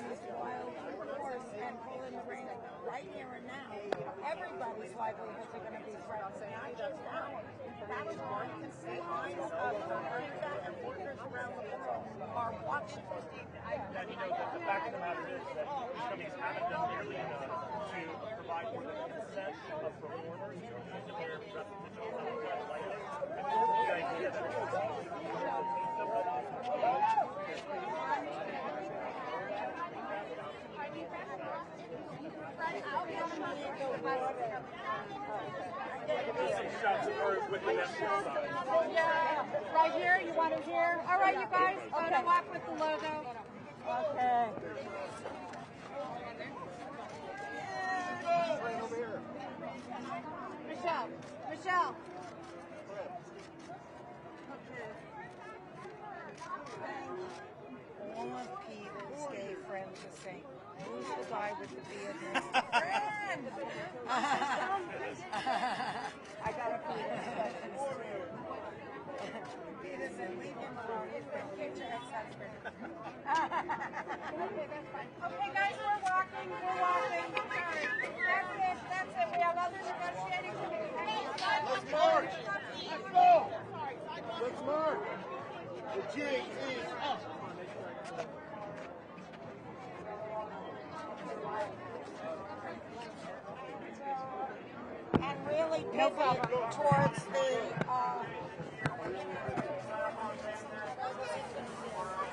S6: this wild horse and pull in the rein right here and now. Everybody's livelihoods are going to be threatened. Not just now. That is why millions of America and workers around the world are watching.
S13: And you know, the fact of the matter is that these companies haven't done nearly enough to provide more than 1% of performers to use their representation on the website. And the idea that
S3: Yeah, right here. You want it here? All right, you guys. Photo op with the logo.
S6: Okay.
S3: Michelle.
S6: All of Peter's gay friends are saying, who's the guy with the beard? I got a few questions too. Peter said, leave him alone. He's my future ex-husband.
S3: Okay, that's fine. Okay, guys, we're walking. Sorry. That's it. We have other negotiating to do.
S4: Let's march. Let's go. Let's march. The G is up.
S6: And really pivot towards the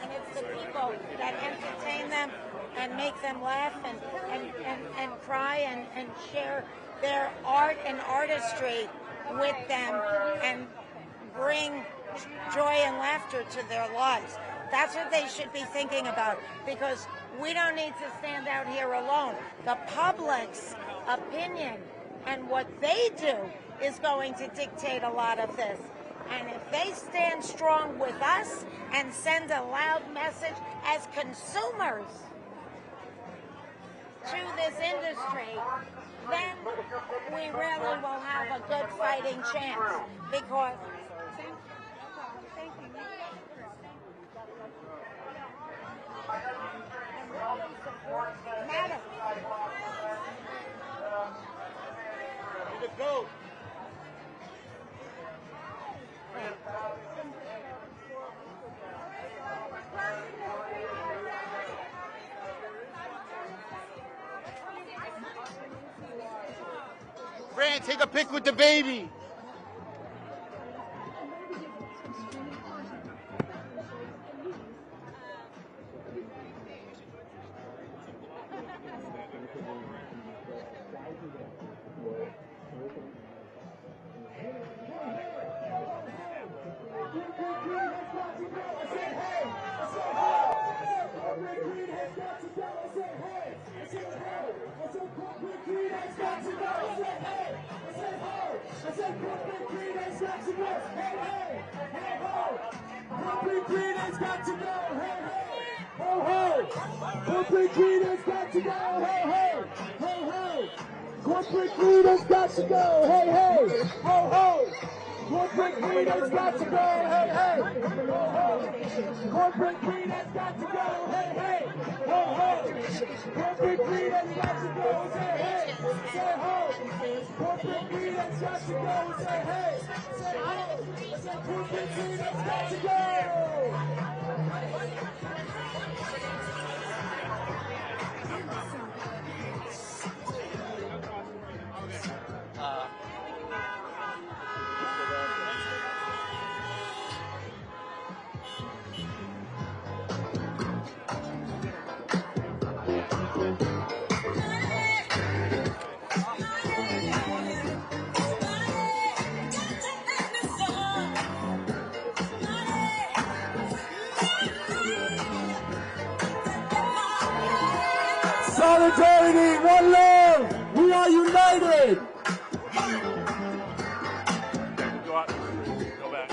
S6: and it's the people that entertain them and make them laugh and cry and share their art and artistry with them and bring joy and laughter to their lives. That's what they should be thinking about, because we don't need to stand out here alone. The public's opinion and what they do is going to dictate a lot of this. And if they stand strong with us and send a loud message as consumers to this industry, then we really will have a good fighting chance. Because Madam.
S4: Go. Brand, take a pic with the baby.
S8: Corporate greed has got to go, hey, hey, ho, ho. Corporate greed has got to go, hey, hey, ho, ho. Corporate greed has got to go, hey, hey, ho, ho. Corporate greed has got to go, hey, hey, ho, ho. Corporate greed has got to go, hey, hey, ho, ho. Corporate greed has got to go, say hey, say ho. Corporate greed has got to go, say hey, say ho. Corporate greed has got to go.
S17: Solidarity, one love, we are united.
S13: Go out. Go back.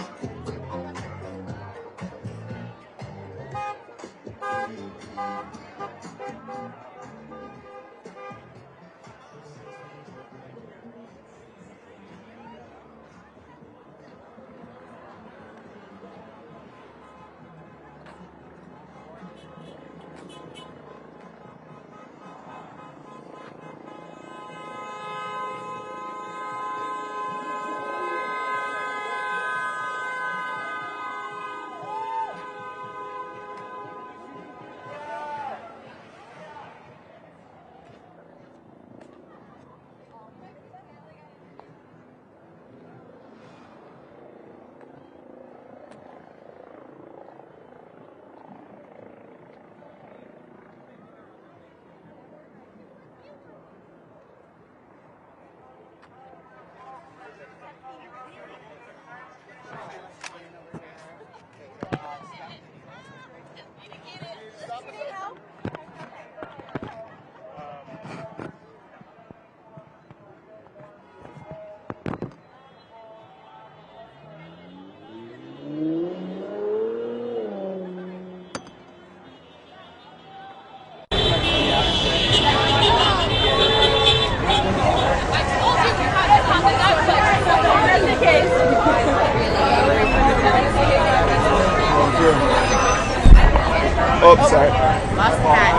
S17: Oh, sorry.
S5: Lost cat.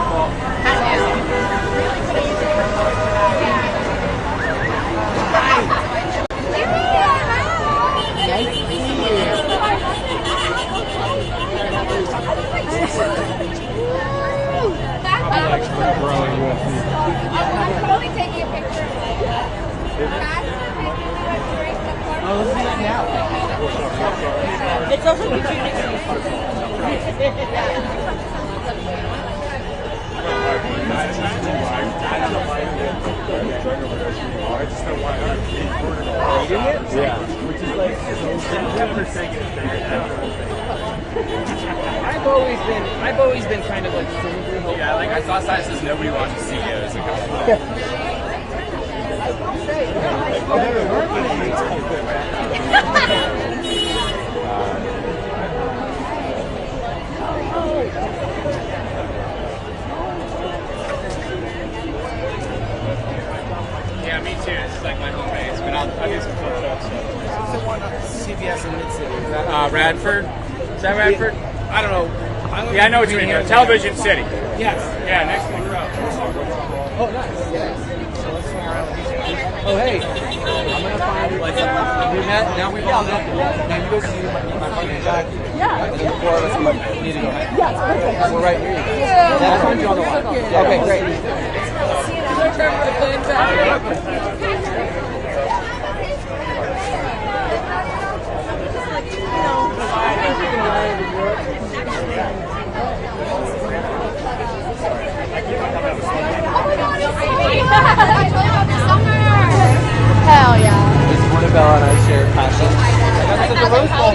S3: I'm totally taking a picture.
S17: Oh, let's do that now.
S3: It's also between
S17: Yeah. Which is like
S12: I've always been kind of like cynically hopeful. Yeah, like I saw signs says nobody watches CEOs. Yeah, me too. It's like my home base, but I'll do some cool shows.
S17: What's the one on CBS in Mid-City? Is that
S12: Radford? Is that Radford?
S17: I don't know.
S12: Yeah, I know what you mean. Television City.
S17: Yes.
S12: Yeah, next to the crow.
S17: Oh, nice. Yeah. So let's swing around. Oh, hey. I'm going to find you. We met. Now we've all met. Now you go see my partner, Jack. Yeah. And then the four of us need to go ahead. Yes, perfect. We're right here. Yeah. I'll find you on the line. Okay, great.
S3: Hell yeah.
S17: This is Bella and I share passion. That's such a Rose Bowl.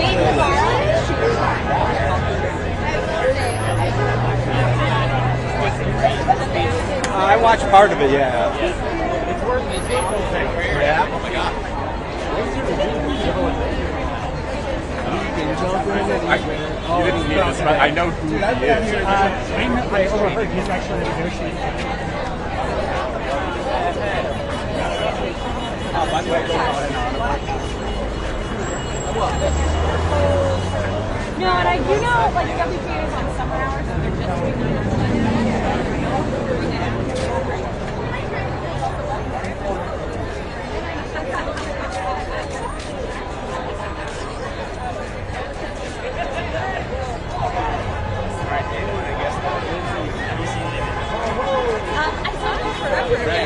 S17: I watched part of it, yeah. It's worth it. Yeah? Oh my god.
S12: You didn't meet us, but I know who he is.
S17: I overheard he's actually negotiating. By the way,
S3: No, and I do know, like, WPA is on summer hours, so they're just doing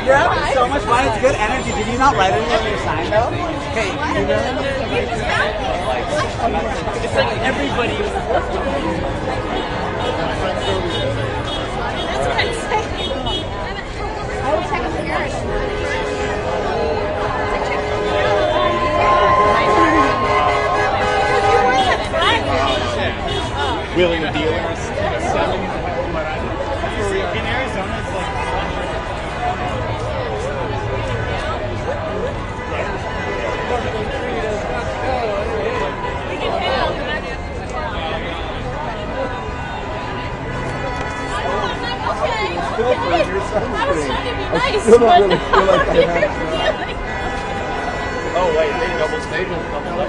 S17: You're having so much fun. It's good energy. Did you not write anything on your sign, though? Hey, you know? It's like everybody.
S3: That's what I'm saying. I will check with yours.
S12: Wheeling the dealers. In Arizona, it's like
S4: myself or in your son's
S5: I was
S4: thing.
S5: trying to be
S4: I
S5: nice,
S4: still don't
S5: but
S4: really feel like I have to.
S17: Oh wait, they double staged and double up.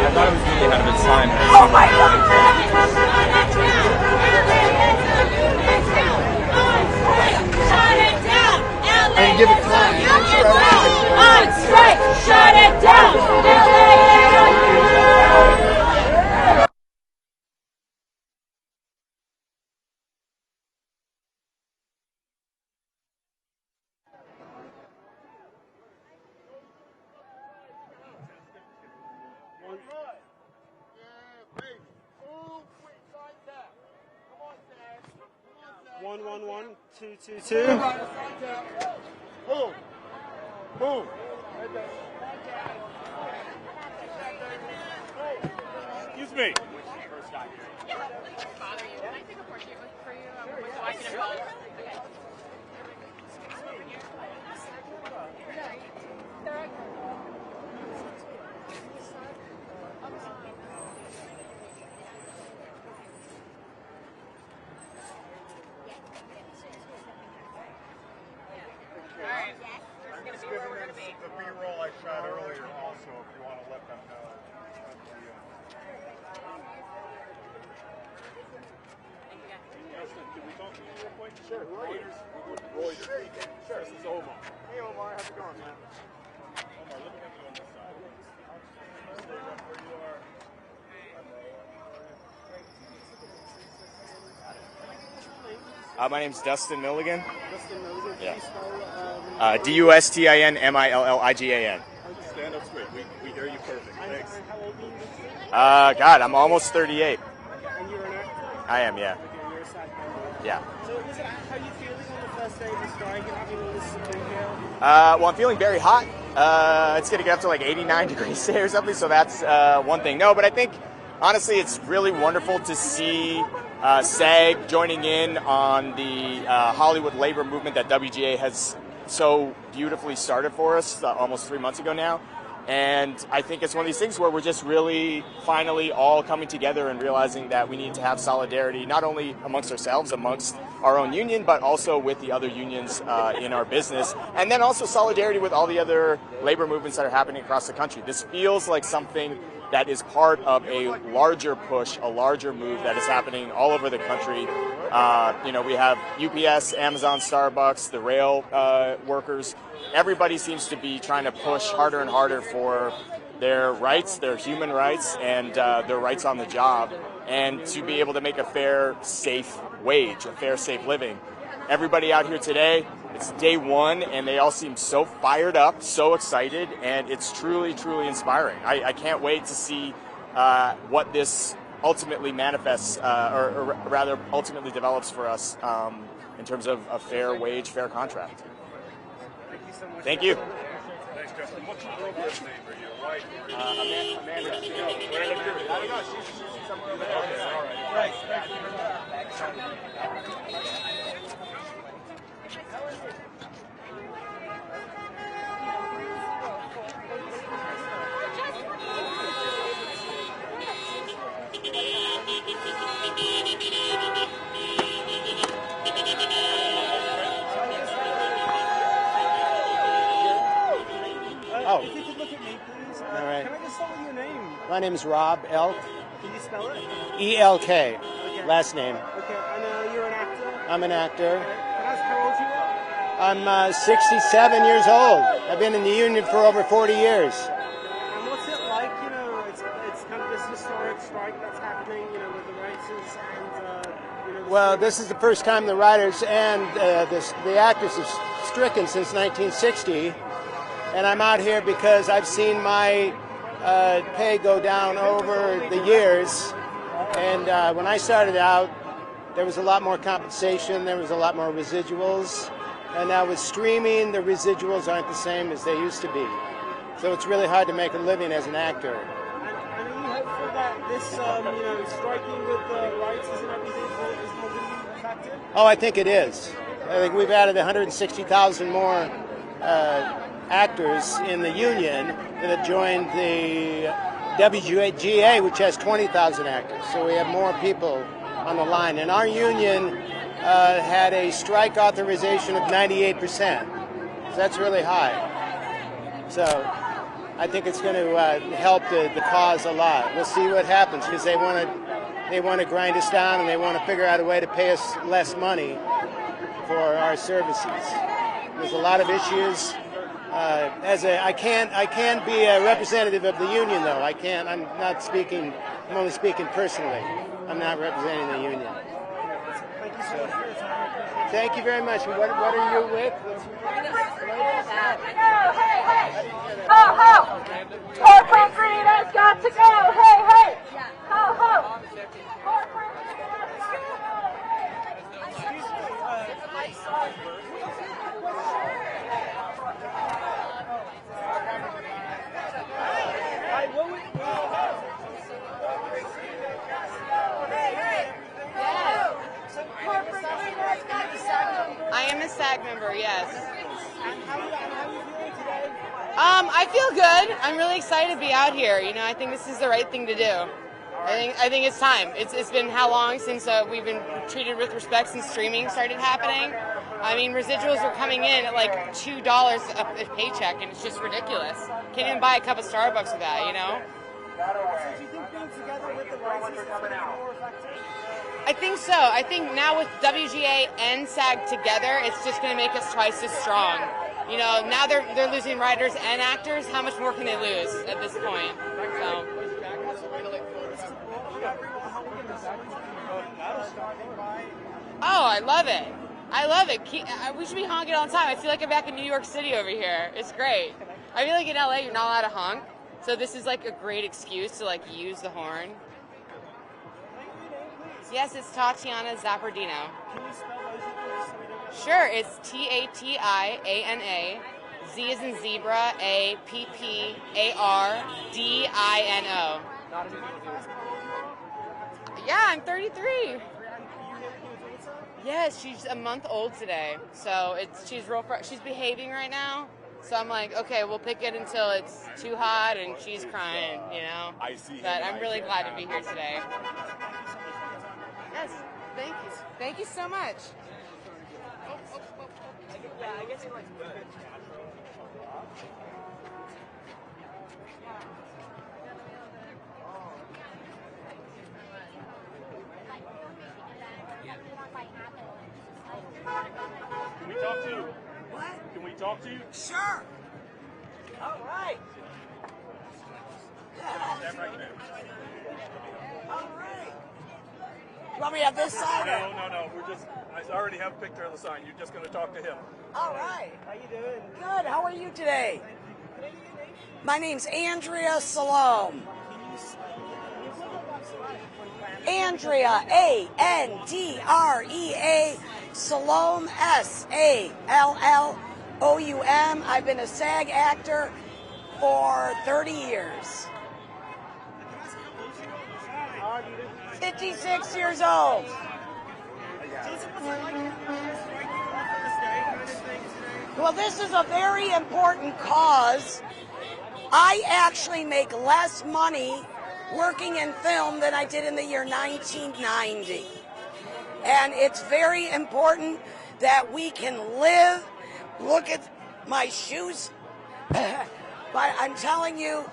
S17: I thought it was really had been signed. Oh my God!
S5: Shut it down! LA
S4: And give it
S5: is
S4: time.
S5: a union town! On strike! Shut it down! LA is a union town!
S15: One, one, one, two, two, two.
S4: Boom. Boom.
S2: Excuse me.
S16: Bother you. Can I take a portrait for you? So I can involve. Okay.
S2: The B-roll I shot earlier also, if you want to let them know. Can we talk to you real quick? Sure. Reuters. Sure. This is Omar.
S15: Hey Omar, how's it going, man?
S2: Omar, let me have you on this side. Stay right where you are.
S18: My name's Dustin Milligan.
S15: Dustin Milligan.
S18: Yeah.
S15: Can you spell,
S18: Dustinmilligan.
S2: Stand up straight. We hear you perfect. Thanks.
S15: how old are you?
S18: God, I'm almost 38.
S15: And you're an actor?
S18: I am, yeah.
S15: Okay, you're a SAG member.
S18: Yeah.
S15: So how are you feeling on the first day of the strike and having all this support here?
S18: Well, I'm feeling very hot. It's going to get up to like 89 degrees today or something, so that's one thing. No, but I think, honestly, it's really wonderful to see SAG joining in on the Hollywood labor movement that WGA has so beautifully started for us almost 3 months ago now. And I think it's one of these things where we're just really finally all coming together and realizing that we need to have solidarity, not only amongst ourselves, amongst our own union, but also with the other unions in our business. And then also solidarity with all the other labor movements that are happening across the country. This feels like something that is part of a larger push, a larger move that is happening all over the country. We have UPS, Amazon, Starbucks, the rail workers. Everybody seems to be trying to push harder and harder for their rights, their human rights, and their rights on the job, and to be able to make a fair, safe wage, a fair, safe living. Everybody out here today, it's day one, and they all seem so fired up, so excited, and it's truly, truly inspiring. I can't wait to see what this ultimately manifests, or rather ultimately develops for us in terms of a fair wage, fair contract.
S15: Thank you so much.
S18: Thank you.
S2: Thanks, Justin. What's your girlfriend's name? Are you wife?
S18: Amanda.
S2: I don't know. She's somewhere over there. Okay, all right.
S15: Right.
S18: Oh.
S15: If you could look at me, please.
S18: All right.
S15: Can I just start with your name?
S18: My name is Rob Elk,
S15: Can you spell it?
S18: E-L-K,
S15: Okay.
S18: last name.
S15: Okay, and you're an actor?
S18: I'm an actor.
S15: Can I ask how old you are?
S18: I'm 67 years old. I've been in the union for over 40 years.
S15: And what's it like, it's kind of this historic strike that's happening, with the writers and,
S18: Well, this is the first time the writers and the actors have stricken since 1960. And I'm out here because I've seen my pay go down over the years. And when I started out, there was a lot more compensation, there was a lot more residuals. And now with streaming, the residuals aren't the same as they used to be.
S19: So it's really hard to make a living as an actor.
S20: And are you hopeful that this, striking with the writers and everything is more going to be effective?
S19: Oh, I think it is. I think we've added 160,000 more actors in the union that have joined the WGA, which has 20,000 actors. So we have more people on the line. And our union had a strike authorization of 98%. So that's really high. So I think it's going to help the cause a lot. We'll see what happens, because they want to grind us down, and they want to figure out a way to pay us less money for our services. There's a lot of issues. I can't be a representative of the union, though. I can't. I'm not speaking. I'm only speaking personally. I'm not representing the union. Thank you very much. What are you with?
S3: Ho ho! Corporate greed has got to go! Hey hey! Ho ho! Corporate greed has got to go!
S10: I am a SAG member, yes. I feel good. I'm really excited to be out here. You know, I think this is the right thing to do. I think it's time. It's been how long since we've been treated with respect since streaming started happening? I mean, residuals are coming in at like $2 a paycheck, and it's just ridiculous. Can't even buy a cup of Starbucks with that, you know?
S20: So do you think being together with the writers is going to be more effective?
S10: I think so. I think now with WGA and SAG together, it's just going to make us twice as strong. You know, now they're losing writers and actors. How much more can they lose at this point? So. Oh, I love it. I love it. We should be honking all the time. I feel like I'm back in New York City over here. It's great. I feel like in LA you're not allowed to honk, so this is like a great excuse to like use the horn. Yes, it's Tatiana Zappardino.
S20: Can you spell those?
S10: Sure, it's Tatiana, Z as in zebra, Apppardino. Yeah, I'm 33. Yes, she's a month old today, so she's behaving right now. So I'm like, okay, we'll pick it until it's too hot and she's crying, you know.
S21: I see.
S10: But I'm really glad to be here today. Yes, thank you. Thank you so much.
S20: Yeah, I guess you like
S2: Can we talk to you? What? Can we talk to you?
S6: Sure. All right.
S2: Stand right there.
S6: All right. You want me to have this side?
S2: No. I already have a picture of the sign. You're just going to talk to him.
S6: All right.
S20: How you doing?
S6: Good. How are you today? My name's Andrea Salome. Andrea, Andrea, Salome, Salloum. I've been a SAG actor for 30 years. 56 years old. Well, this is a very important cause. I actually make less money working in film than I did in the year 1990. And it's very important that we can live. Look at my shoes. But I'm telling you,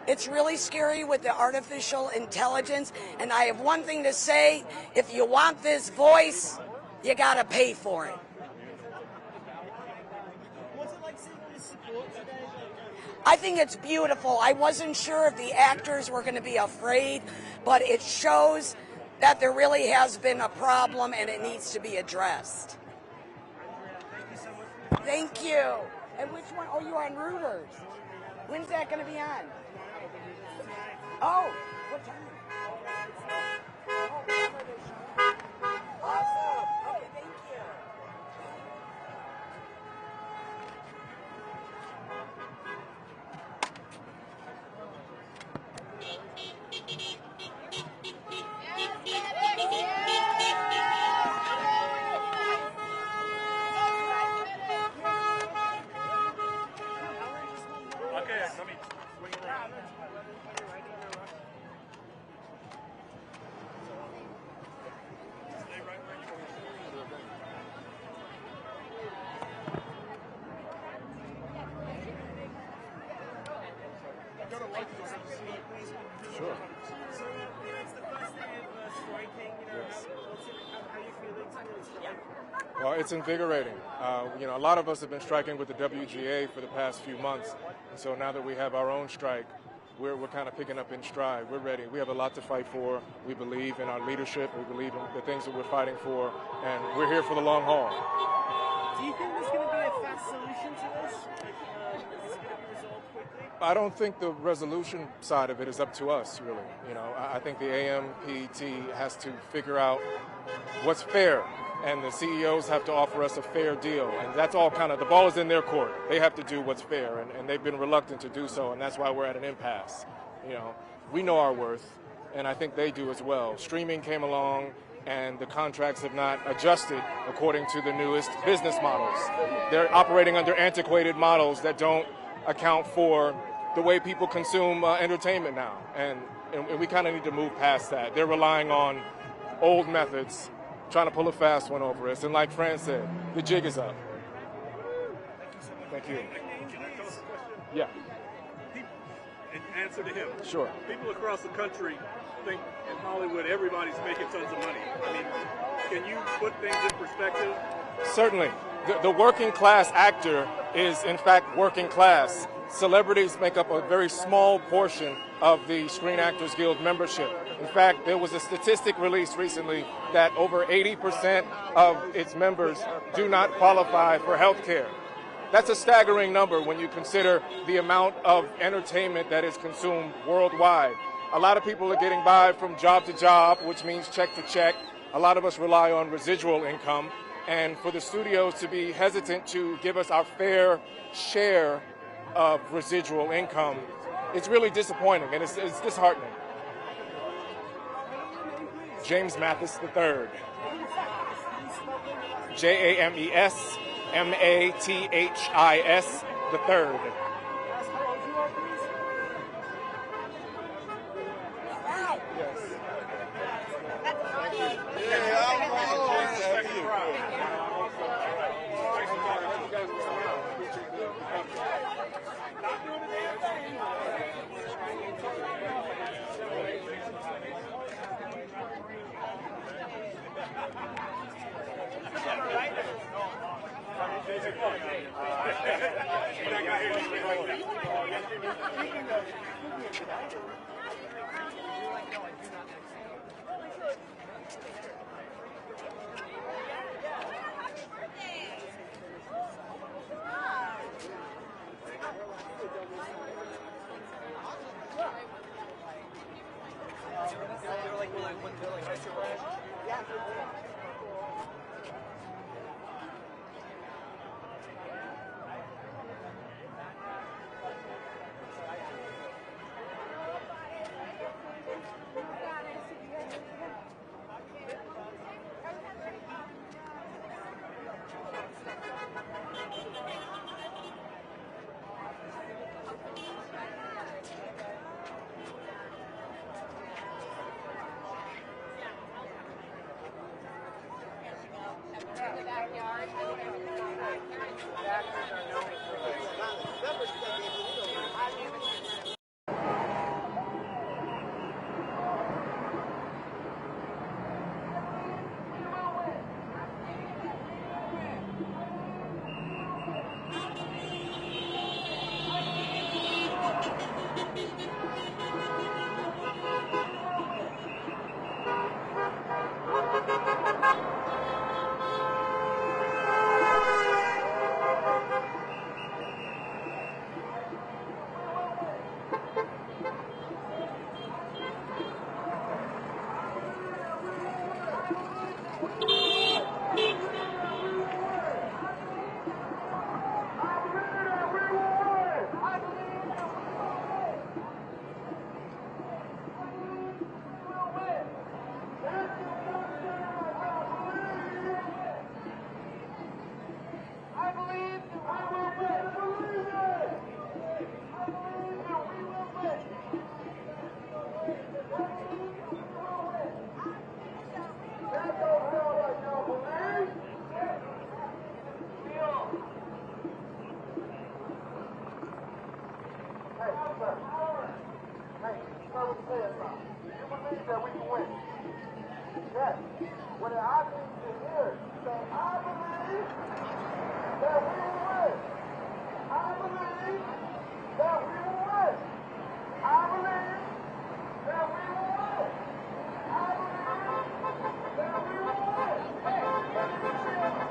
S6: it's really scary with the artificial intelligence. And I have one thing to say. If you want this voice, you gotta pay for it.
S20: What's it like seeing all this support today?
S6: I think it's beautiful. I wasn't sure if the actors were going to be afraid, but it shows that there really has been a problem and it needs to be addressed. Thank you. And which one? Oh, you're on Reuters. When's that going to be on? Oh, what time? Awesome. Okay, thank you.
S21: Sure.
S20: So, it's the first day of striking. How are you feeling to strike?
S21: Well, it's invigorating. A lot of us have been striking with the WGA for the past few months. And so now that we have our own strike, we're kind of picking up in stride. We're ready. We have a lot to fight for. We believe in our leadership. We believe in the things that we're fighting for. And we're here for the long haul.
S20: Do you think there's going to be a fast solution to this? Is it going to be resolved quickly?
S21: I don't think the resolution side of it is up to us, really. I think the AMPT has to figure out what's fair, and the CEOs have to offer us a fair deal. And that's all the ball is in their court. They have to do what's fair, and they've been reluctant to do so, and that's why we're at an impasse. We know our worth, and I think they do as well. Streaming came along, and the contracts have not adjusted according to the newest business models. They're operating under antiquated models that don't account for the way people consume entertainment now. And we kind of need to move past that. They're relying on old methods, trying to pull a fast one over us. And like Fran said, the jig is up. Thank you.
S2: Can I tell us a question?
S21: Yeah.
S2: Answer to him.
S21: Sure.
S2: People across the country think in Hollywood everybody's making tons of money. I mean, can you put things in perspective?
S21: Certainly. The working class actor is, in fact, working class. Celebrities make up a very small portion of the Screen Actors Guild membership. In fact, there was a statistic released recently that over 80% of its members do not qualify for health care. That's a staggering number when you consider the amount of entertainment that is consumed worldwide. A lot of people are getting by from job to job, which means check to check. A lot of us rely on residual income. And for the studios to be hesitant to give us our fair share of residual income, it's really disappointing, and it's disheartening. James Mathis III. James Mathis III.
S8: Hey, say it now. Do you believe that we can win? Yes. When I need to hear it, say, I believe that we will win. I believe that we will win. I believe that we will win. I believe that we will win. Hey, let me see it.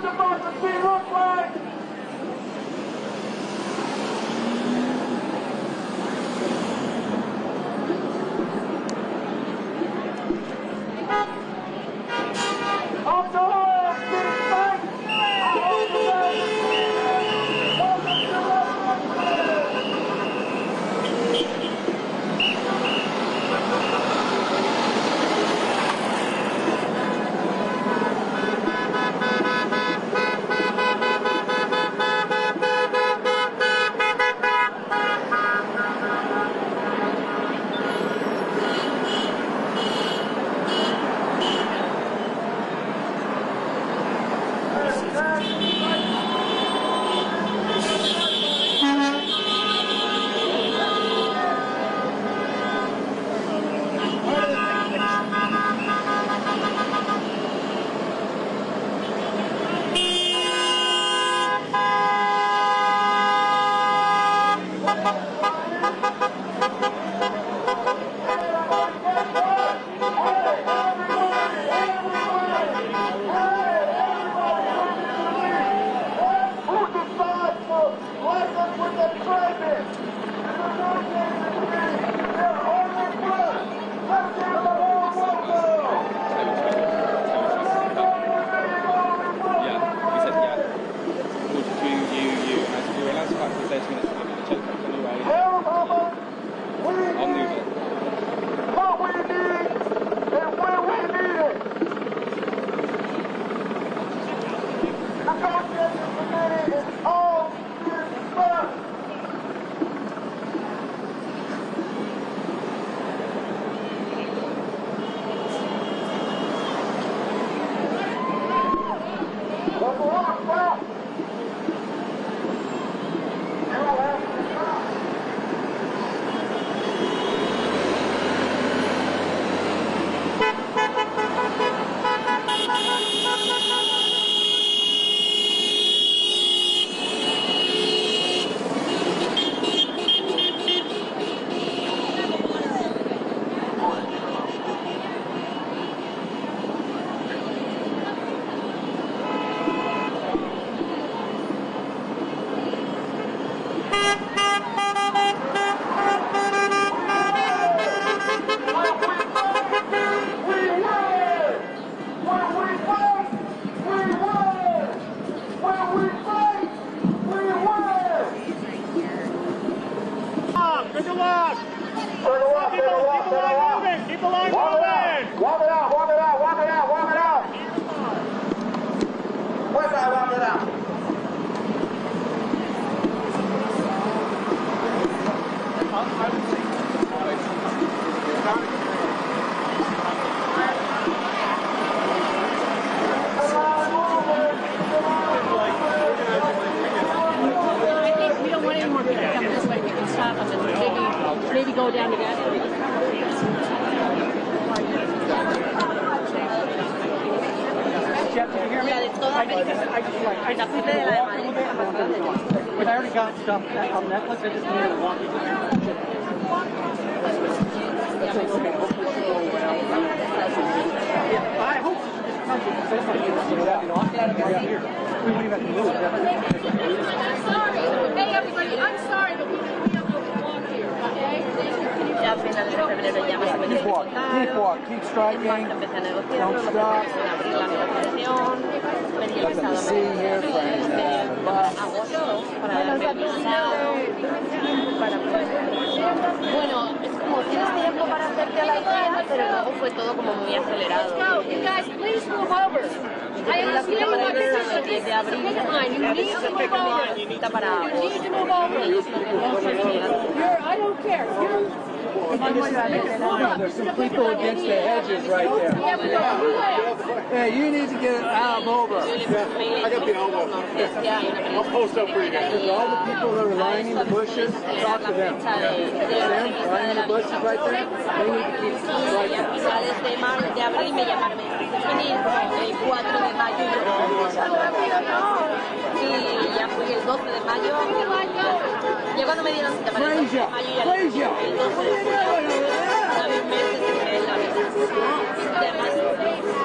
S8: democracy look like? Off the left, getting back. Off the left. Welcome to
S1: Maybe go down to gas station.
S22: Jeff, did you hear me? I already got stuff on Netflix. I just needed to walk you through. I hope we won't even move.
S1: Hey everybody, I'm sorry, but we don't be able to walk here, okay?
S22: Keep walk, keep striking, don't stop. Nothing to see here, friends.
S1: Bueno, es como tienes tiempo para hacerte a la idea, pero luego fue todo como muy acelerado. Let's go, you guys, please move over. I understand you want to do this. Pick a line. You need to move over. You need to move over. I don't care.
S22: There's some people against the hedges right there. Hey, you need to get out over.
S8: I got to be over. I'll post up for you guys.
S22: All the people that are lying in the bushes, talk to them. Them lying in the bushes right there, they need to keep striking.
S1: Desde marzo de abril me llamaron venir el 4 de mayo y ya fui el 12 de mayo. Ya cuando me dieron cita para el 12 de mayo ya el 12 de julio, 9 meses en la vida. Además,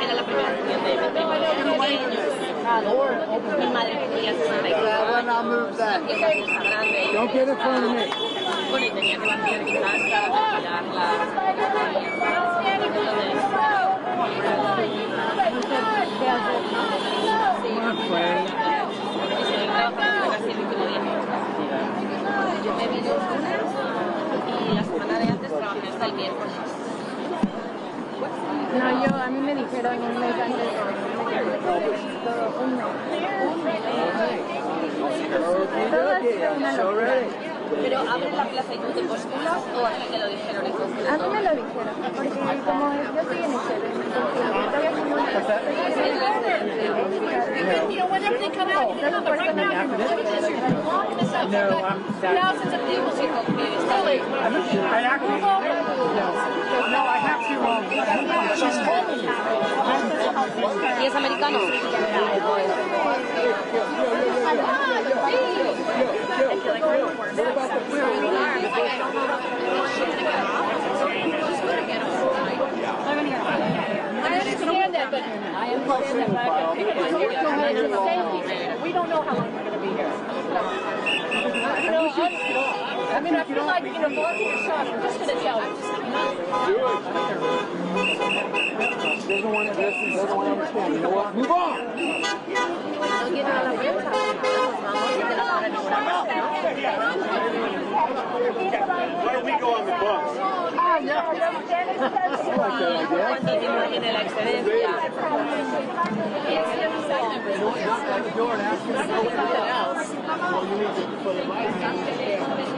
S1: era la primera reunión de mi primo. Mi madre tenía 64 años.
S22: Don't get in front of me.
S1: Bueno, y tenía que vaciar mi casa, limpiarla. Yo me vine un lunes y la semana de antes trabajé hasta el miércoles.
S3: No, a mí me dijeron un mes antes.
S1: Pero abren la plaza y tú te postulas o a ti te lo dijeron en concreto.
S3: A mí me lo dijeron, porque como yo estoy en el CD,
S1: whenever they come out, right now you're doing this, you're blocking this out. Thousands of people say, really?
S22: No, I have to. She's calling me.
S1: ¿Y es americano?
S3: I understand that, but we don't know how long we're going to be here. I mean, I feel like, blocking your shot, I'm just going to tell you.
S22: Doesn't want to listen, doesn't want to understand. You know what? Move on!
S2: Why don't we go on the bus?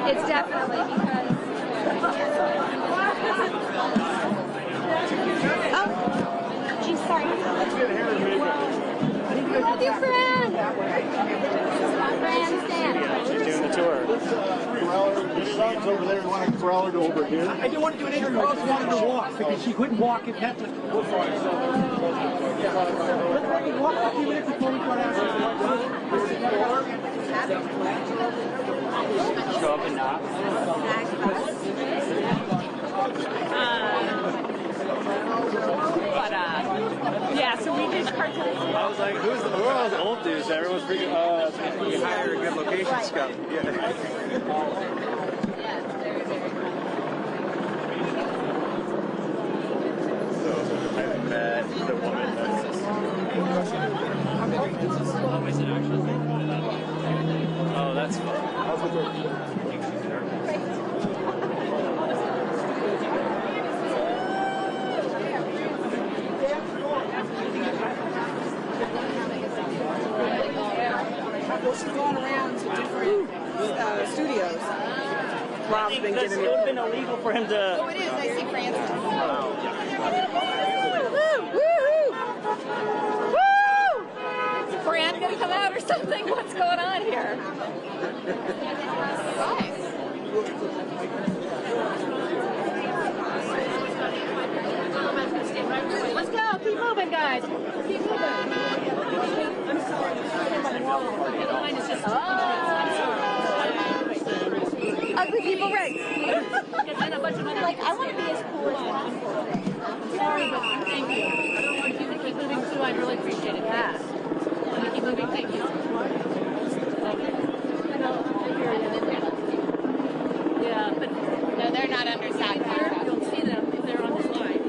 S3: It's definitely because... Oh, geez, sorry. Love you, friend.
S18: She's doing the tour.
S2: Your son's over there. You want to corral her to over here?
S22: I didn't want to do an interview. I just wanted to walk because she couldn't walk and had to. We're fine. Walk a few minutes before we go down.
S11: Show up and knock.
S3: Yeah, so we did cartoons.
S22: I was like, who are all the old dudes? Everyone's freaking, you hire a good location scout.
S2: I met the woman that's...
S11: Oh, that's fun.
S7: She's gone around to different studios. Rob's been giving me.
S11: It would have been illegal for him to.
S7: Oh, it is. I see Francis.
S3: Woo! Is Fran gonna come out or something? What's going on here? Let's go. Keep moving, guys. Keep moving. I'm sorry. The line is just. Ugly people rights. Like, I want to be as cool as possible. Sorry, but thank you. If you could keep moving too, I'd really appreciate it. Yeah. Let me keep moving. Thank you. Yeah, but no, they're not under SAG-AFTRA. You'll see them if they're on this line.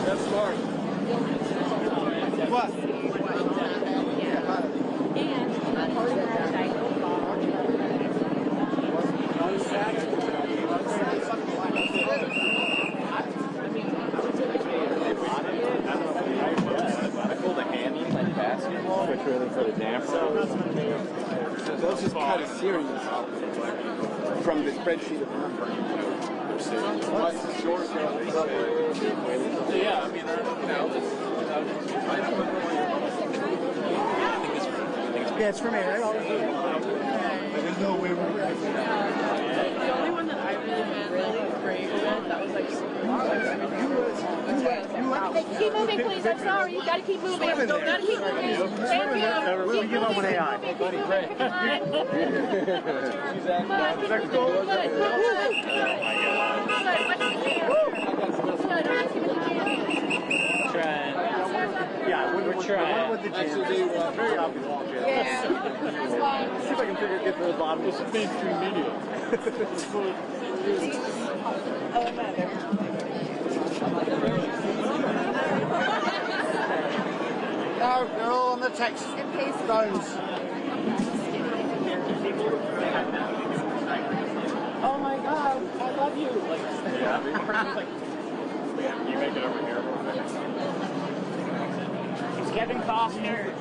S22: That's smart. What? put a damper on it.
S4: They'll just cut a series from the spreadsheet of numbers. What's the source of
S12: Yeah, I mean,
S4: Yeah, it's for me, right? There's no way we're
S7: The only one that I really had really great with, that was like super
S1: Hey, keep moving, please. I'm sorry. You gotta keep moving. Gotta keep moving. Thank you.
S4: We give up on AI.
S1: Buddy, great. Come on. Good.
S12: trying. Yeah, we're trying.
S4: With the very obvious.
S1: Yeah.
S4: See if I can get to the bottom. This is mainstream media. No, they're all on the text stones.
S1: Oh my God, I love you.
S12: You make it over here.
S1: It's Kevin Costner.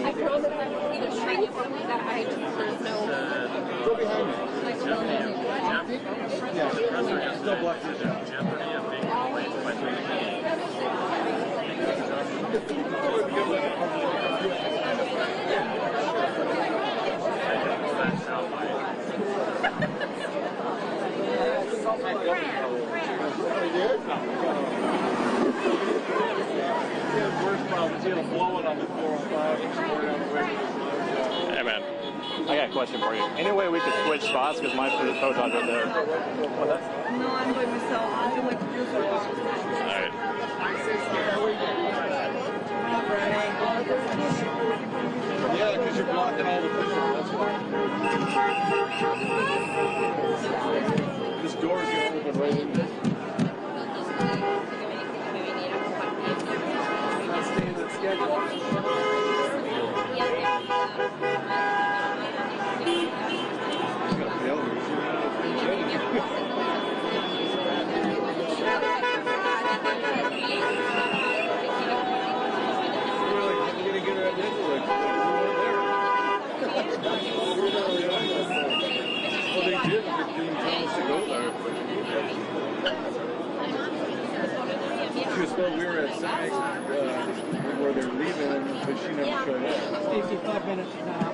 S1: I promise I'm either straight or that I there's no.
S4: Go behind me.
S12: Yeah, the presser has no jeopardy of being replaced by Hey man, I got a question for you. Any way we could switch spots because my photon's right there?
S7: No, I'm by myself. I feel like you're so
S12: Alright.
S4: Yeah, because you're blocking all the vision. That's why. This door is going to open right in there. Not staying in schedule.
S22: Well, they did. They didn't tell us to go there. She was told we were at SAG, where they're leaving, but she never showed up.
S7: Stacey, 5 minutes now.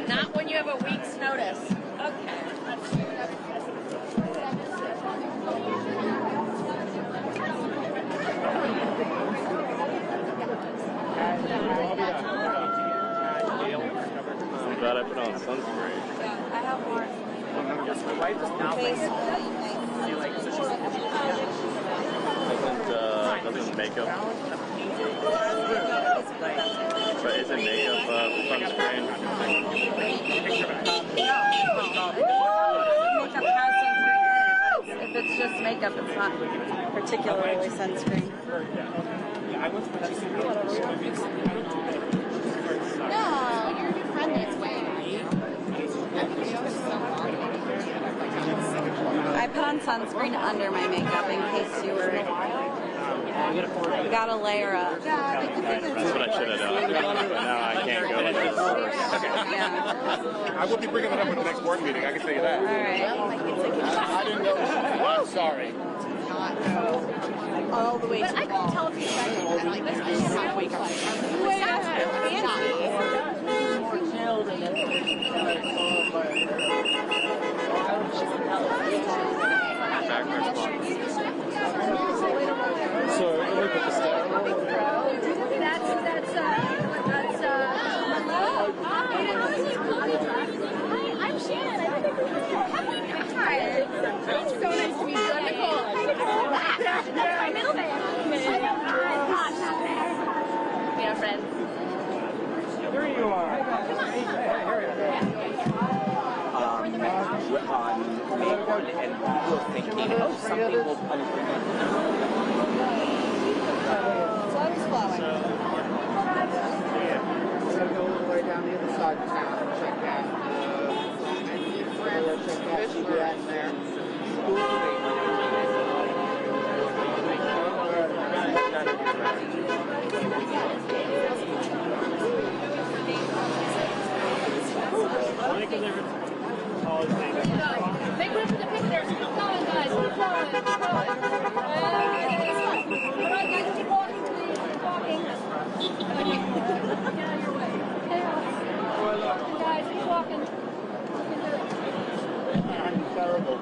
S1: Not when you have a week's notice. Okay.
S12: I'm glad I put on sunscreen.
S5: I have more.
S12: Doesn't makeup. But isn't makeup sunscreen?
S5: Makeup has sunscreen in it, but if it's just makeup, it's not particularly sunscreen. No, you're your friend that's wearing. I put on sunscreen under my makeup in case you were. Gotta layer up.
S12: That's what I should have done. Now I can't go with this.
S5: Yeah.
S21: I will be bringing it up at the next board meeting, I can tell you that.
S5: All right.
S4: I didn't know. I'm sorry.
S5: All the way
S1: But I couldn't tell if you guys were like this. I can't wake up. More chilled and then
S22: So, look at the stuff.
S1: I'm Shannon. I think hi. It's so nice to meet you. I'm Nicole. That's my middle name. Yeah, friends.
S11: forward and people are thinking, oh, something will come from it.
S7: Flows flowing.
S4: We're going to go all the way down the other side of town and check out. Check out CBS there.
S1: Make room for the pictures. Keep going, guys. Keep going. Keep going. All right, guys, keep walking, please. Keep walking. Guys, keep walking.
S4: I'm terrible.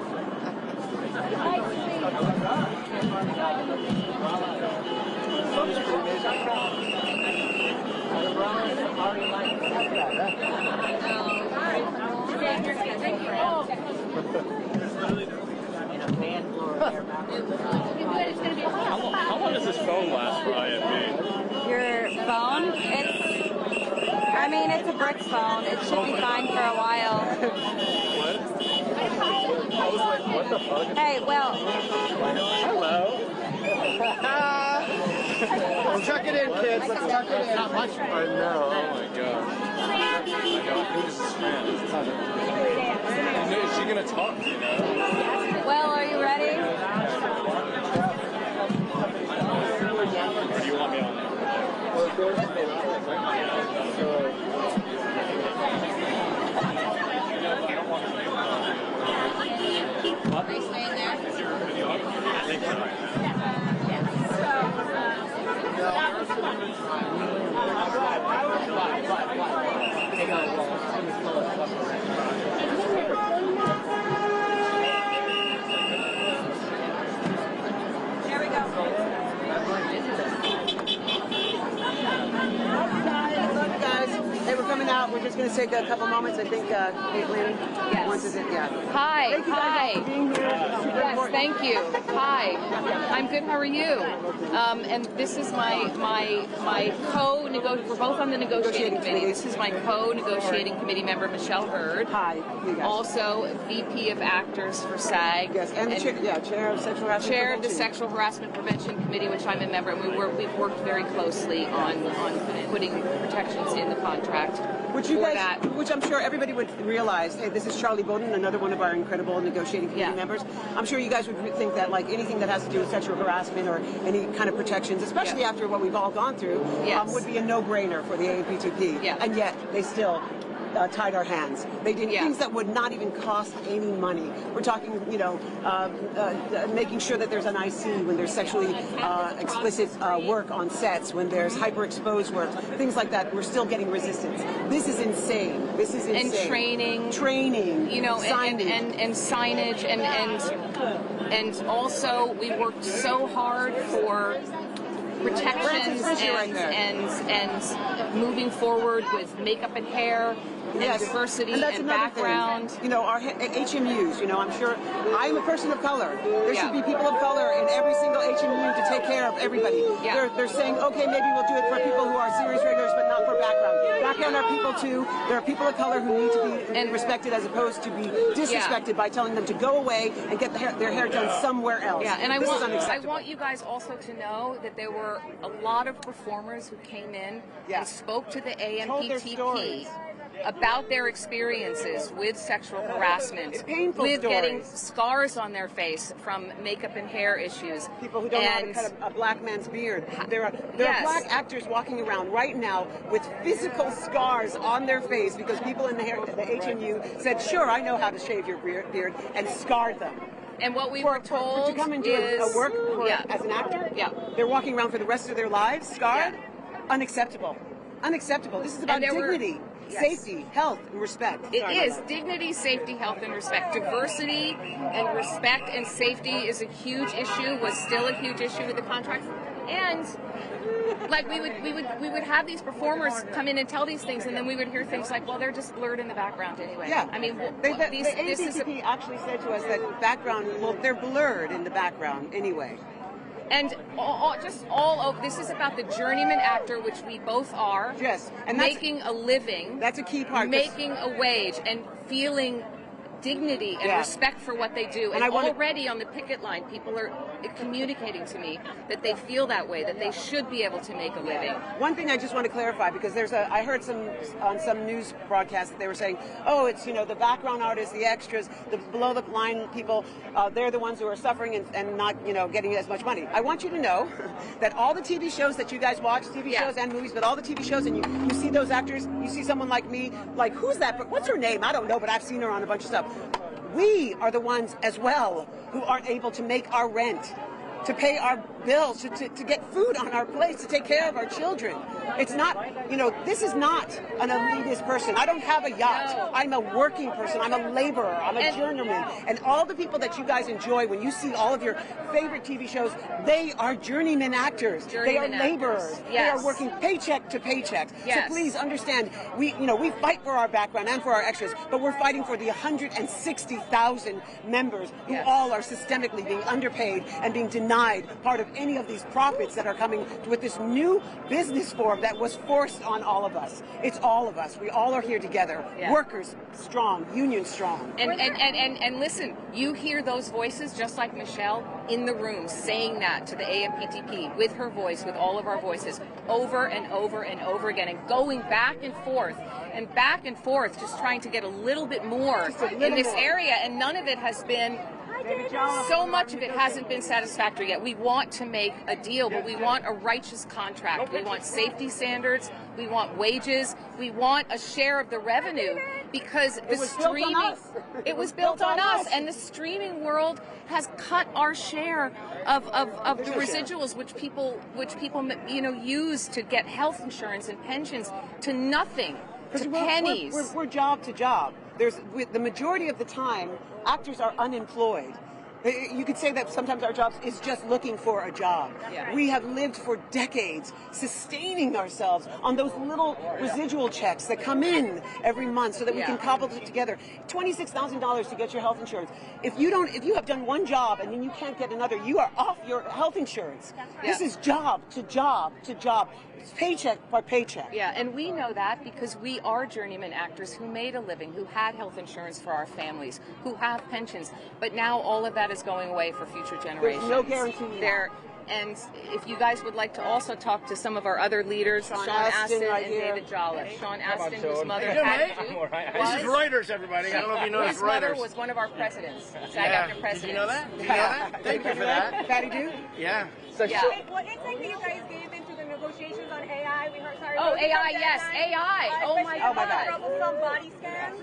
S12: How long does this phone last for IMB?
S3: Your phone? I mean, it's a brick phone. It should be fine for a while.
S12: What the fuck?
S3: Hey, well.
S12: Hello.
S4: Let's tuck it in, kids. Let's tuck it in. Not much.
S12: I know. Oh my god. I know. Who is this fan? Is she gonna talk? You know?
S3: Well, are you ready?
S12: Or do you want me on
S3: Are you staying there? There we go.
S7: Look, guys, hey, we're coming out. We're just going to take a couple moments. I think Caitlin wants to. Yeah.
S9: Hi.
S7: Thank you guys
S9: Hi.
S7: for being here.
S9: Yes, thank you. Hi. I'm good. How are you? And this is my co-negotiating. We're both on the negotiating committee. This is my co-negotiating committee member, Michelle Hurd.
S7: Hi. You guys.
S9: Also VP of Actors for SAG.
S7: Yes, and the chair of sexual harassment.
S9: Chair of the Sexual Harassment Prevention Committee, which I'm a member, and we've worked very closely on putting protections in the contract.
S7: Which I'm sure everybody would realize, hey, this is Charlie Bowden, another one of our incredible negotiating committee members. I'm sure you guys would think that like anything that has to do with sexual harassment or any kind of protections, especially after what we've all gone through, would be a no-brainer for the AAPTP. And yet they still tied our hands. They did things that would not even cost any money. We're talking, making sure that there's an IC when there's sexually explicit work on sets, when there's hyper-exposed work, things like that. We're still getting resistance. This is insane. This is insane.
S9: And training,
S7: signage.
S9: and signage, and also we worked so hard for protections and moving forward with makeup and hair and diversity and background.
S7: Thing. Our HMUs, I'm sure I'm a person of color. There should be people of color in every single HMU to take care of everybody. They're saying, okay, maybe we'll do it for people who are series regulars, but not for background. Background are people too. There are people of color who need to be respected as opposed to be disrespected by telling them to go away and get their hair done somewhere else.
S9: Yeah, and I want you guys also to know that there were a lot of performers who came in and spoke to the AMPTP about their experiences with sexual harassment, with getting scars on their face from makeup and hair issues.
S7: People who don't know how to cut a black man's beard. There are black actors walking around right now with physical scars on their face because people in the HMU said, sure, I know how to shave your beard, and scarred them.
S9: And what we were told
S7: to come and do a work as an actor, they're walking around for the rest of their lives scarred. Unacceptable. Unacceptable. This is about dignity, safety, health, and respect.
S9: It is dignity, safety, health, and respect. Diversity and respect and safety is a huge issue. Was still a huge issue with the contracts. And like we would have these performers come in and tell these things, and then we would hear things like, well, they're just blurred in the background anyway.
S7: Yeah.
S9: I mean,
S7: the AAPTP actually said to us that background, well, they're blurred in the background anyway.
S9: And this is about the journeyman actor, which we both are.
S7: Yes, and
S9: making a living.
S7: That's a key part.
S9: Making a wage and feeling dignity and respect for what they do. And already on the picket line, people are communicating to me that they feel that way, that they should be able to make a living.
S7: One thing I just want to clarify, because I heard on some news broadcast that they were saying, oh, it's, you know, the background artists, the extras, the below the line people, they're the ones who are suffering and not, you know, getting as much money. I want you to know that all the TV shows that you guys watch, TV shows and movies, but all the TV shows, and you see those actors, you see someone like me, like, who's that? What's her name? I don't know, but I've seen her on a bunch of stuff. We are the ones as well who aren't able to make our rent, to pay our bills, to get food on our plates, to take care of our children. It's not, you know, this is not an elitist person. I don't have a yacht. No. I'm a working person. I'm a laborer. I'm a journeyman. And all the people that you guys enjoy when you see all of your favorite TV shows, they are journeyman actors. They are laborers. Yes. They are working paycheck to paycheck. Yes. So please understand, we fight for our background and for our extras, but we're fighting for the 160,000 members who all are systemically being underpaid and being denied part of any of these profits that are coming with this new business form that was forced on all of us. It's all of us. We all are here together. Yeah. Workers strong, union strong.
S9: And listen, you hear those voices just like Michelle in the room saying that to the AMPTP with her voice, with all of our voices, over and over and over again, and going back and forth, just trying to get a little bit more in this area, and none of it has been, so much of it hasn't been satisfactory yet. We want to make a deal, but we want a righteous contract. We want safety standards. We want wages. We want a share of the revenue, because the streaming, it was built on us, and the streaming world has cut our share of the residuals, which people use to get health insurance and pensions, to nothing, to pennies.
S7: We're job to job. The majority of the time, actors are unemployed. You could say that sometimes our jobs is just looking for a job. Yeah. We have lived for decades sustaining ourselves on those little residual checks that come in every month so that we can cobble it together. $26,000 to get your health insurance. If you have done one job and then you can't get another, you are off your health insurance. Yeah. This is job to job to job. It's paycheck by paycheck.
S9: Yeah, and we know that because we are journeyman actors who made a living, who had health insurance for our families, who have pensions. But now all of that is going away for future generations.
S7: There's no guarantee.
S9: And if you guys would like to also talk to some of our other leaders, Sean Astin and David Jolliffe. Sean Astin, whose mother
S13: This is Reuters, everybody. I don't know if you know this.
S9: His mother was one of our presidents, SAG-AFTRA presidents.
S13: Did you know that? Did you know that? Thank you for that.
S7: Patty do?
S13: Yeah.
S3: What insight do you guys gave into the negotiations on AI? We heard,
S9: AI, yes, AI. Oh my God.
S3: Troublesome body scans?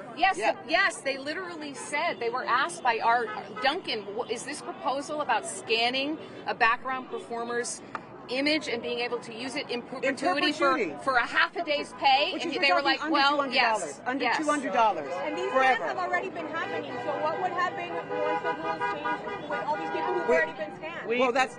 S9: Yes, they literally said, they were asked by our Duncan, is this proposal about scanning a background performer's image and being able to use it in perpetuity for a half a day's pay?
S7: Which
S9: and
S7: is
S9: they were like, well, yes.
S7: Under $200.
S3: And these
S7: forever.
S3: scans have already been happening, so what would happen once the rules change with all these people who've already been scanned?
S7: Well, that's...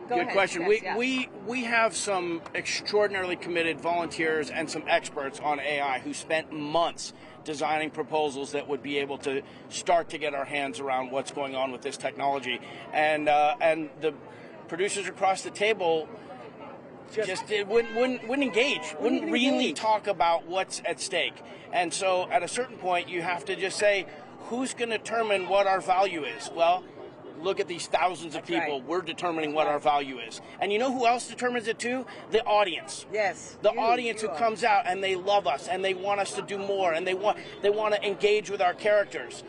S13: Good question. We have some extraordinarily committed volunteers and some experts on AI who spent months designing proposals that would be able to start to get our hands around what's going on with this technology. And the producers across the table just wouldn't engage, wouldn't really talk about what's at stake. And so at a certain point, you have to just say, who's going to determine what our value is? Well, look at these thousands of people. Right. We're determining what our value is. And you know who else determines it too? The audience.
S7: Yes.
S13: The audience who comes out and they love us and they want us to do more and they want to engage with our characters.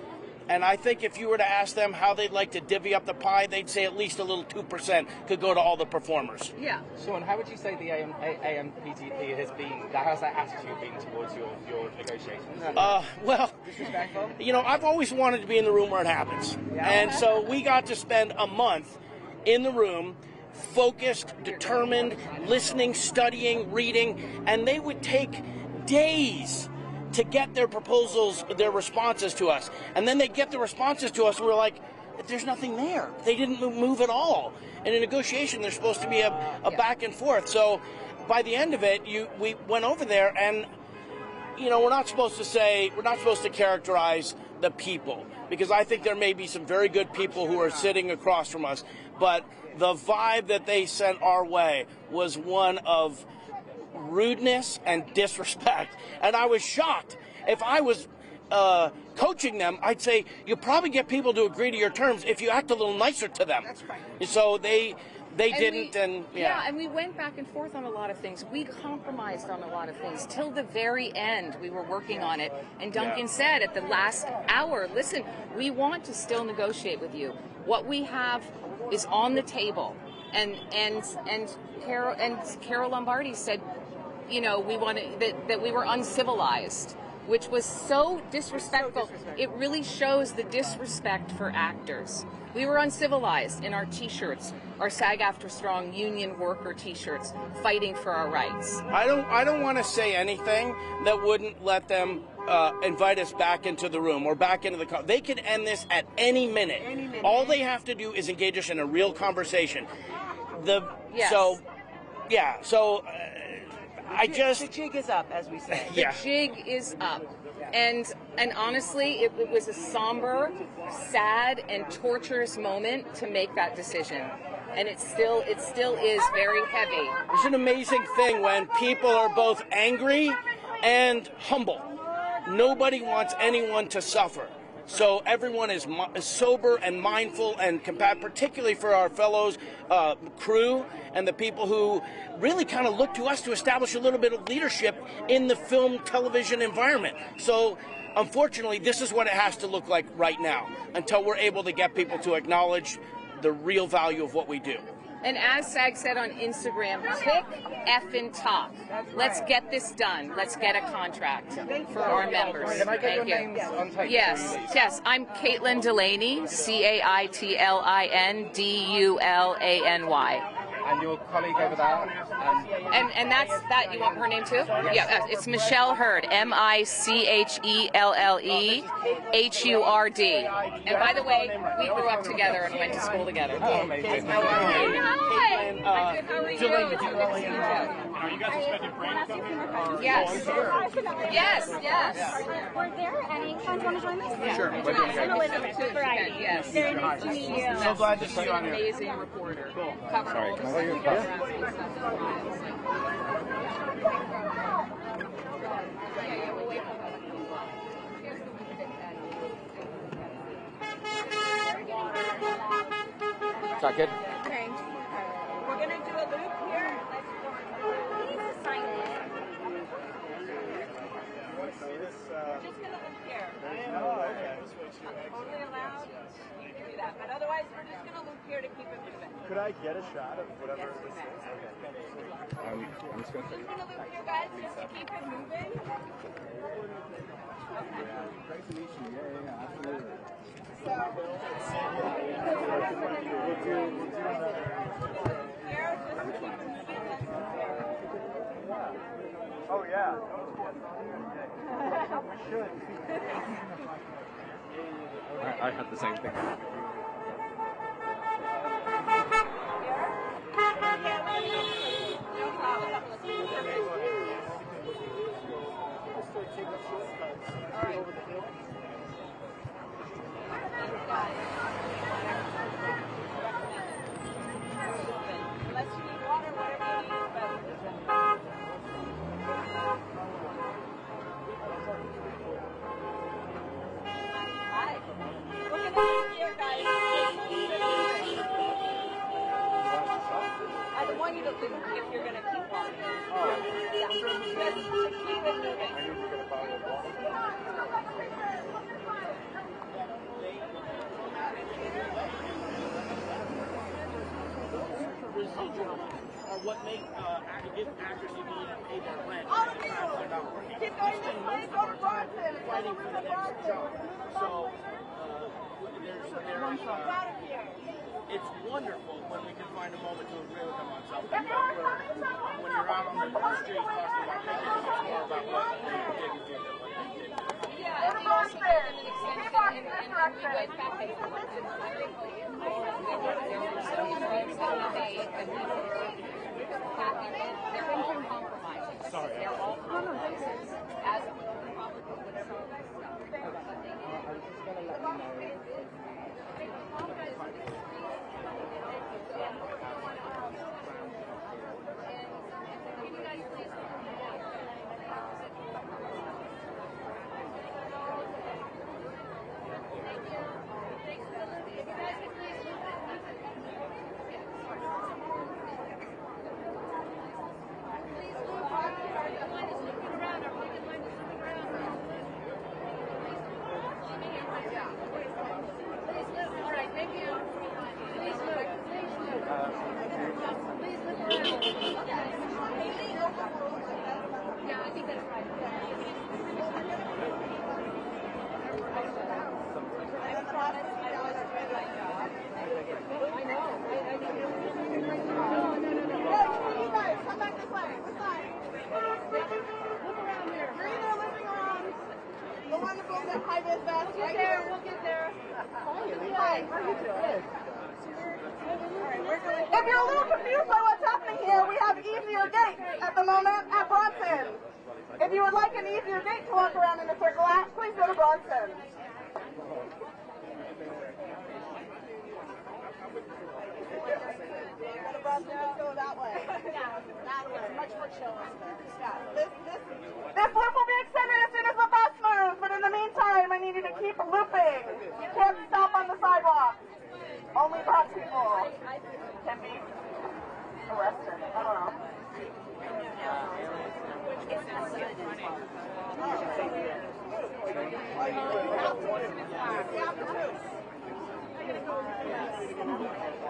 S13: And I think if you were to ask them how they'd like to divvy up the pie, they'd say at least a little 2% could go to all the performers.
S9: Yeah.
S11: Sean, how would you say the AMPTP has been, how's that attitude been towards your negotiations?
S13: Well,
S11: disrespectful?
S13: You know, I've always wanted to be in the room where it happens. Yeah. And so we got to spend a month in the room, focused, determined, listening, studying, reading, and they would take days to get their proposals, their responses to us. And then they get the responses to us and we're like, there's nothing there. They didn't move at all. In a negotiation, there's supposed to be a back and forth. So by the end of it, we went over there and, you know, we're not supposed to characterize the people, because I think there may be some very good people who are sitting across from us, but the vibe that they sent our way was one of rudeness and disrespect. And I was shocked. If I was coaching them, I'd say you'll probably get people to agree to your terms if you act a little nicer to them. That's right. So they didn't,
S9: yeah, and we went back and forth on a lot of things. We compromised on a lot of things. Till the very end, we were working on it. And Duncan said at the last hour, listen, we want to still negotiate with you. What we have is on the table. And Carol Lombardi said, you know, we wanted that we were uncivilized, which was so disrespectful. It really shows the disrespect for actors. We were uncivilized in our T-shirts, our SAG-AFTRA Strong union worker T-shirts, fighting for our rights.
S13: I don't want to say anything that wouldn't let them invite us back into the room or back into the car. They could end this at any minute. All they have to do is engage us in a real conversation.
S7: The jig is up, as we say.
S9: The jig is up. And honestly, it was a somber, sad, and torturous moment to make that decision. And it still is very heavy.
S13: It's an amazing thing when people are both angry and humble. Nobody wants anyone to suffer. So everyone is sober and mindful and compassionate, particularly for our fellows crew and the people who really kind of look to us to establish a little bit of leadership in the film television environment. So unfortunately, this is what it has to look like right now until we're able to get people to acknowledge the real value of what we do.
S9: And as SAG said on Instagram, tick, effing talk. Let's get this done. Let's get a contract for our members.
S11: Can I get your names on tape?
S9: Yes. I'm Caitlin Delaney, CAITLINDULANY.
S11: And your colleague over there?
S9: And that's that. You want her name too? Yeah, it's Michelle Hurd. MICHELLEHURD. And by the way, we grew up together and went to school together.
S11: Oh, amazing.
S9: How are you? How are you?
S12: Are you guys expecting Brandon to come in?
S9: Yes. Yes.
S5: Were there any fans want to join us?
S9: Yeah.
S11: Sure.
S5: I'm Elizabeth with Variety.
S9: Yes.
S5: Very nice to meet you.
S11: So glad to see you on here.
S9: Amazing reporter.
S11: Cool.
S9: Cover
S11: Sorry,
S9: all
S11: can I
S9: the
S11: hold your
S9: stuff.
S11: Is that good?
S3: Okay. We're going to do a loop here.
S5: Please sign it.
S3: We're just going to loop here. Totally allowed. You can do that. But otherwise, we're just going to loop here to keep it moving.
S2: Could I get a shot of whatever this is?
S11: I'm just going to
S3: Just going to loop here, guys, just to keep it moving.
S22: Great to meet you. Yeah, absolutely.
S2: Oh yeah.
S11: I had the same thing.
S3: Unless you need water, whatever you need, but Hi. We're gonna loop here, guys. I don't want you to loop if you're gonna keep walking. Yeah. Just keep it moving.
S13: Are what make give actors the ability to pay their rent.
S3: All of you! Keep going this way, go to Bronson.
S13: Fighting for the next job. So it's wonderful when we can find a moment to agree with them on something. When you're out on the street talking about pictures, it's more about what they did and did than what they did.
S3: Yeah, and we also gave them an extension, and we went back and forth.
S9: They're all compromises.
S13: Sorry.
S9: They're all compromises. As a public would say.
S3: If you're a little confused by what's happening here, we have easier gates at the moment at Bronson. If you would like an easier gate to walk around in a circle at, please go to Bronson. Go that way. That way. Much more chill. This loop will be extended as soon as the bus moves, but in the meantime, I need you to keep looping. You can't stop on the sidewalk. Only bus people can be arrested. I don't know.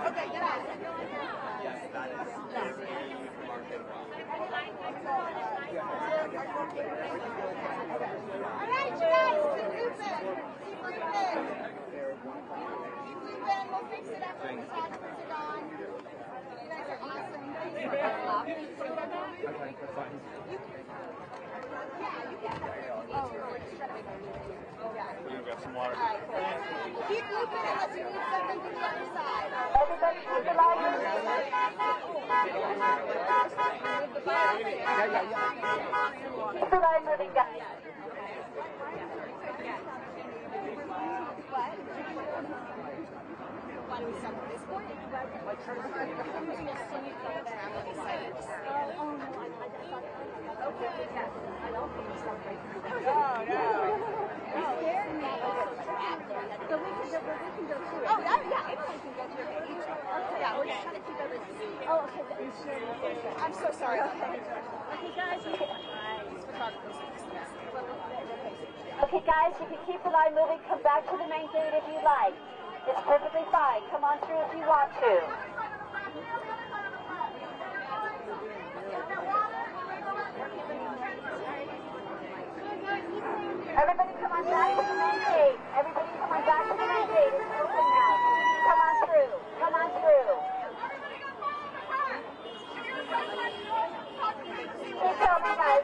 S3: Okay, get out. All right, you guys, keep moving. Keep moving. We'll fix it after the photographers are gone. You guys are awesome. Yeah, you can. Oh, we're just trying to make
S2: We've got some water.
S3: All right, cool. Keep looping unless you need something from the other side. Everybody keep the line moving. Keep the line moving, guys. What? Why do we start at this point? Okay, yes. I don't think we start right through that. No. You scared me. So we can go through it. Oh, yeah, anyone can go through it. Yeah, we're just trying to keep everything. Oh, okay. I'm so sorry. Okay, guys. Okay, guys, you can keep the line moving. Come back to the main gate if you like. It's perfectly fine. Come on through if you want to. Everybody come on back to the main gate. Everybody come on back to the main gate. It's open now. Come on through. Come on through. Keep going, guys.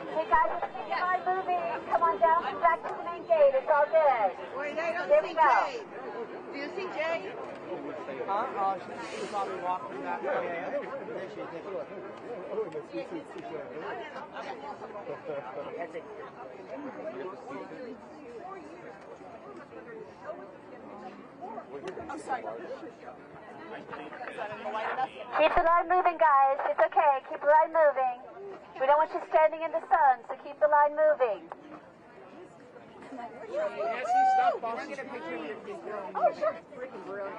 S3: Hey guys, keep the line moving. Come on down and back to the main gate. It's all good. Wait, I don't see Jay. Do you see Jay?
S20: She's probably walking that way.
S3: I'm sorry. Keep the line moving, guys. It's okay. Keep the line moving. We don't want you standing in the sun, so keep the line moving. Oh, sure. Freaking brilliant.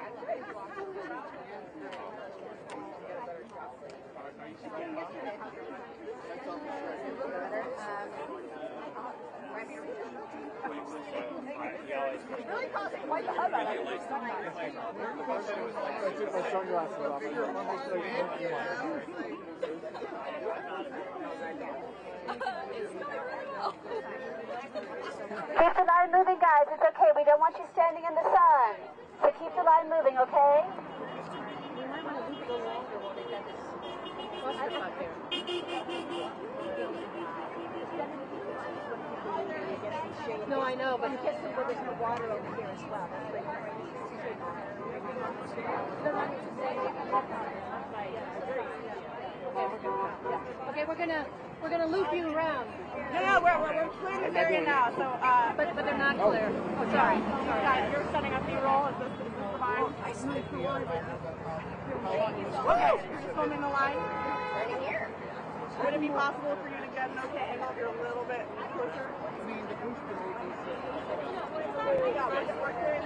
S3: Really causing quite the hubbub. Keep the line moving, guys. It's okay. We don't want you standing in the sun. So keep the line moving, okay? No, I know, but you can't see where there's no water over here as well. Okay, we're gonna loop you around. No, we're clearing this area now. So, but they're not clear. Oh, sorry. Guys, you're setting up B-roll. Is this fine? I see the line. Okay, you're just filming the line. Right here. Would it be possible for you to get an okay angle if you're a little bit closer?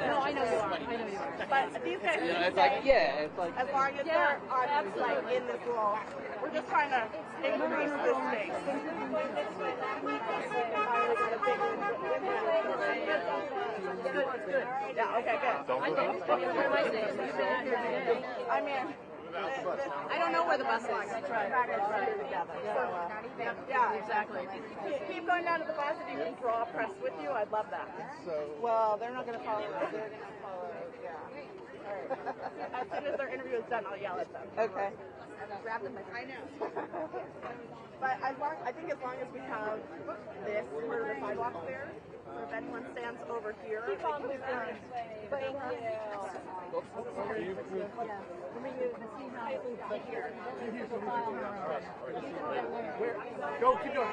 S3: No, I know you are. But these guys,
S20: It's like,
S3: as long as they're on, like, in this wall, we're just trying to increase this space. Good. Yeah, okay, good. I mean, I don't know where the bus is. That's right. Yeah, exactly. Keep going down to the bus if you can draw a press with you. I'd love that. Well, they're not going to follow us. They're going to follow us, yeah. All right. As soon as their interview is done, I'll yell at them. Okay. Grab them. I know. But I think as long as we have this part of the sidewalk there, so if anyone stands over here, keep on moving. Thank you.
S2: Go, keep going.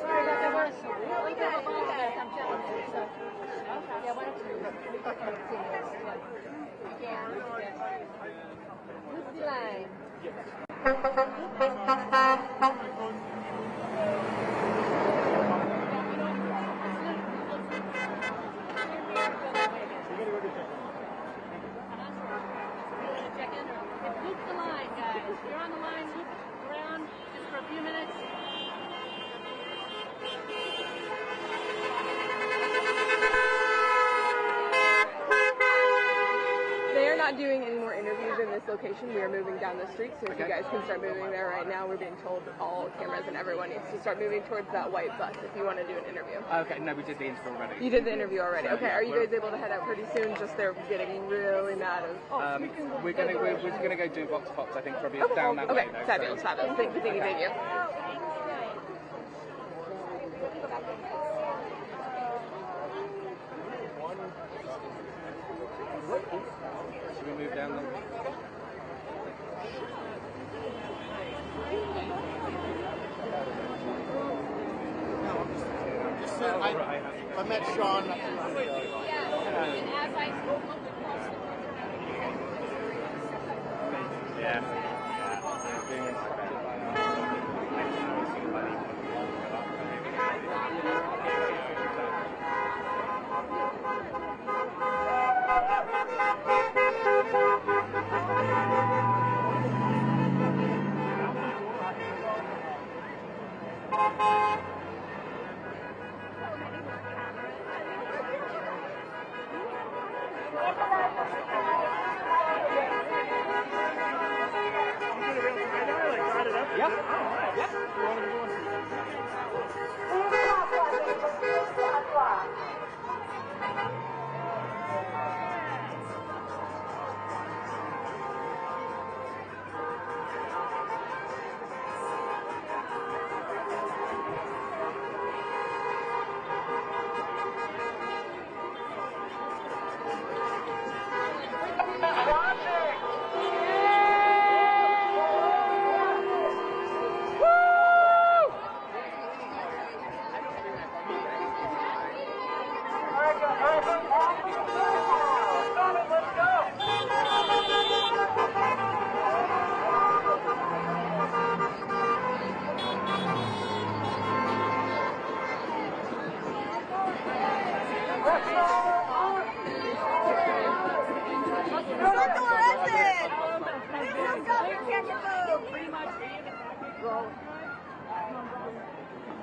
S1: Sorry about the worst. We got it. Yeah, why don't you? Who's the line? Loop the line, guys. You're on the line, loop around just for a few minutes.
S14: They are not doing any more interviews in this location. We are moving down the street, so if you guys can start moving there right now, we're being told all cameras and everyone needs to start moving towards that white bus if you want to do an interview.
S11: Okay, no, we did the interview already.
S14: You did the interview already. Okay, are you guys able to head out pretty soon? Just they're getting really mad.
S11: We're gonna go do Vox Pops, I think, probably down that way.
S14: Okay, fabulous. Thank you.
S11: Should we move down then?
S4: I met Sean.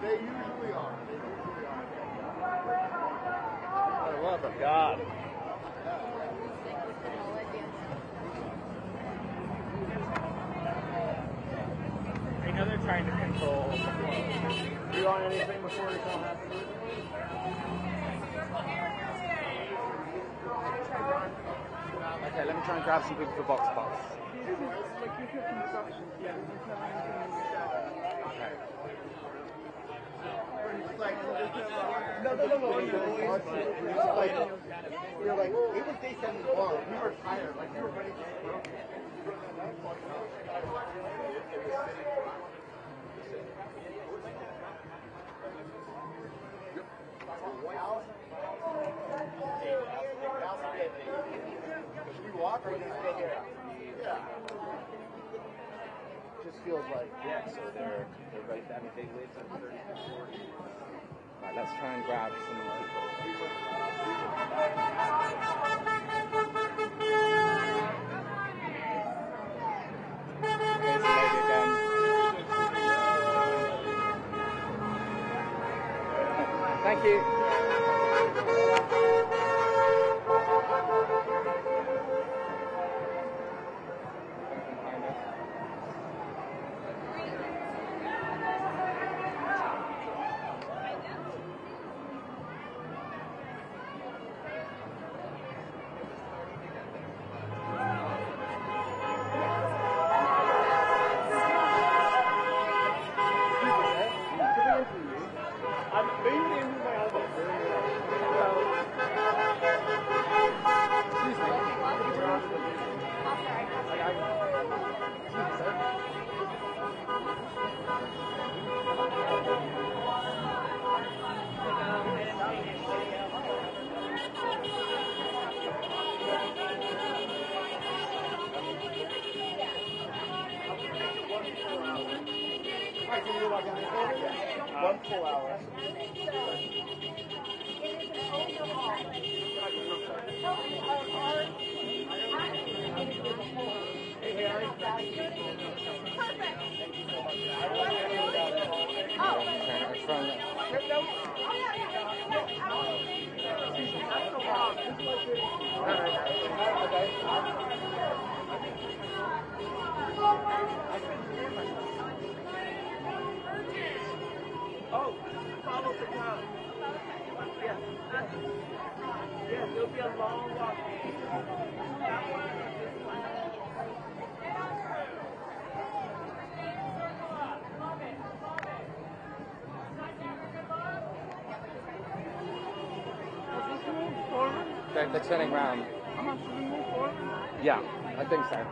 S4: They usually are. I love it. God.
S11: I know they're trying to control the flow.
S4: Do you want anything before we come out?
S11: Okay, let me try and grab some people for Vox Pops. Okay.
S4: No. You're like, it was day 7 tomorrow. We were tired. Like, we were ready to broke. Should we walk or are you going to stay here? Yeah. Just feels like.
S11: Yeah, so they're right down. They live at 30 to 40. Right, let's try and grab some people. Thank you.
S2: One full hour. Oh, follow the crowd. Yes. Yes, it'll be a long walk.
S11: They're turning round. Yeah, I think so.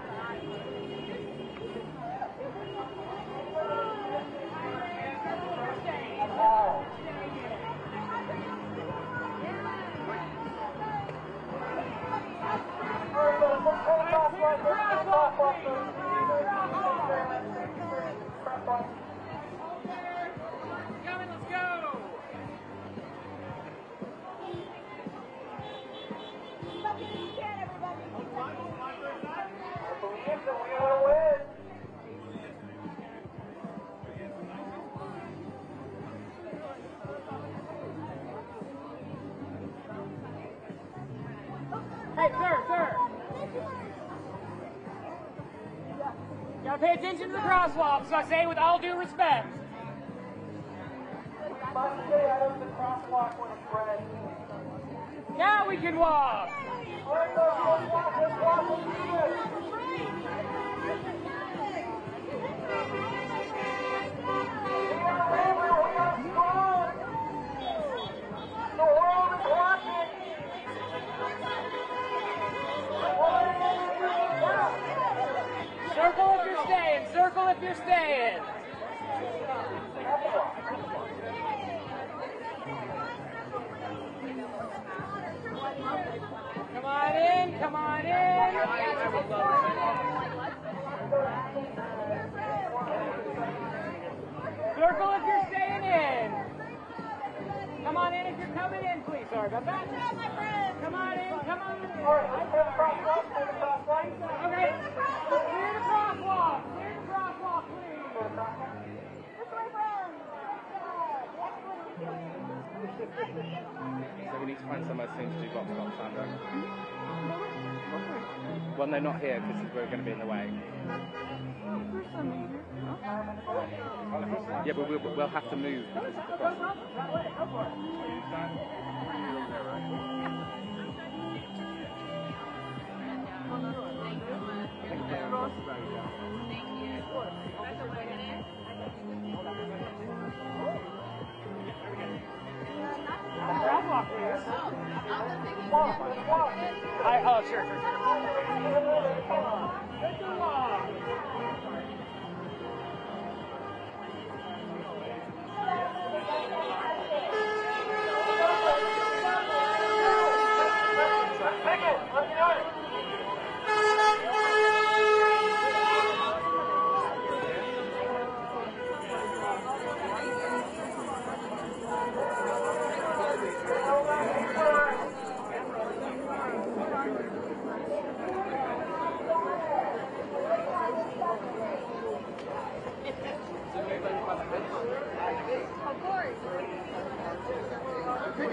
S16: Hey, sir. Gotta pay attention to the crosswalk, so I say with all due respect. Now we can walk. Circle if you're staying. Circle if you're staying. Come on in. Come on in. Circle if you're staying in. Come on in if you're coming in, please. Sorry about that. Come on in. Come on in. Okay. Clear the crosswalk. Clear the crosswalk, please.
S11: So we need to find somewhere soon to do box top stand-up. Well, no, not here, because we're going to be in the way. Yeah, but we'll have to move because of the crosswalk.
S16: Oh, sure.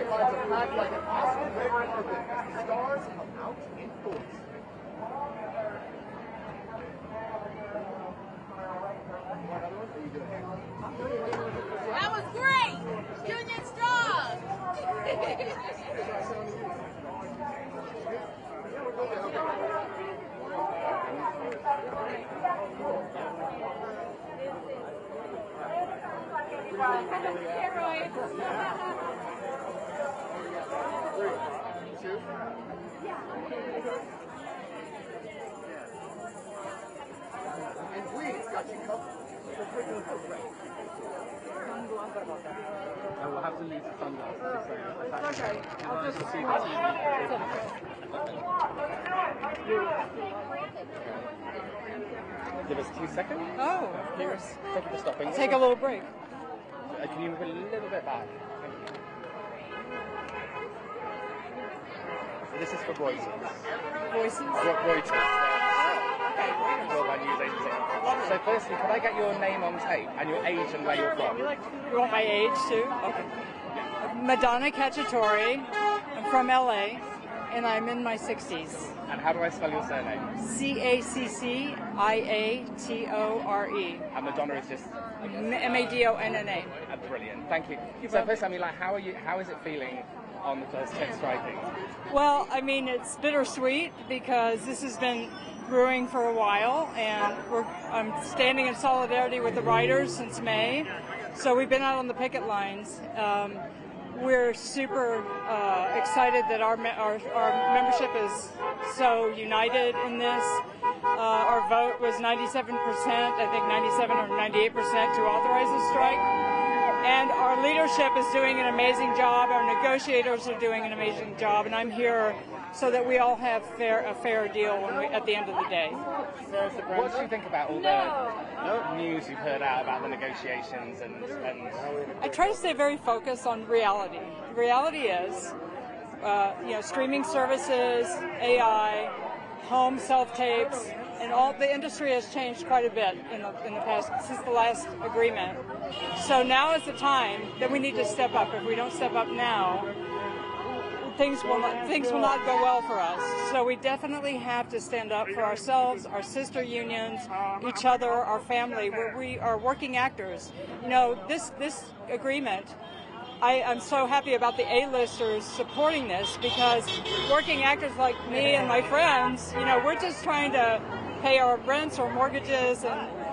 S4: picket lines are packed like an Oscar red carpet. Stars come out in force.
S3: That was great! Union strong!
S4: And please, got you covered.
S11: I will have to leave the sunglasses.
S3: Okay. I'll just
S11: see the Give us 2 seconds.
S16: Oh, of course.
S11: Thank you for stopping.
S16: Take a little break.
S11: Can you move a little bit back? This is for Reuters.
S16: Voices?
S11: Reuters. Worldwide news agency. So firstly, could I get your name on tape and your age and where you're from?
S16: You want my age too? Okay. Madonna Cacciatore. I'm from LA, and I'm in my 60s.
S11: And how do I spell your surname?
S16: Cacciatore.
S11: And Madonna is just
S16: Madonna.
S11: Brilliant. Thank you. So first, I mean, like, how is it feeling on the first day of striking?
S16: Well, I mean, it's bittersweet because this has been brewing for a while, and I'm standing in solidarity with the writers since May. So we've been out on the picket lines. We're super excited that our membership is so united in this. Our vote was 97%, I think 97 or 98% to authorize the strike. And our leadership is doing an amazing job. Our negotiators are doing an amazing job, and I'm here so that we all have a fair deal at the end of the day.
S11: What do you think about all the news you've heard out about the negotiations and
S16: I try to stay very focused on reality. The reality is, streaming services, AI, home self-tapes, and all the industry has changed quite a bit in the past, since the last agreement. So now is the time that we need to step up. If we don't step up now, things will not go well for us. So we definitely have to stand up for ourselves, our sister unions, each other, our family. We are working actors. You know, this agreement, I'm so happy about the A-listers supporting this, because working actors like me and my friends, we're just trying to pay our rents or mortgages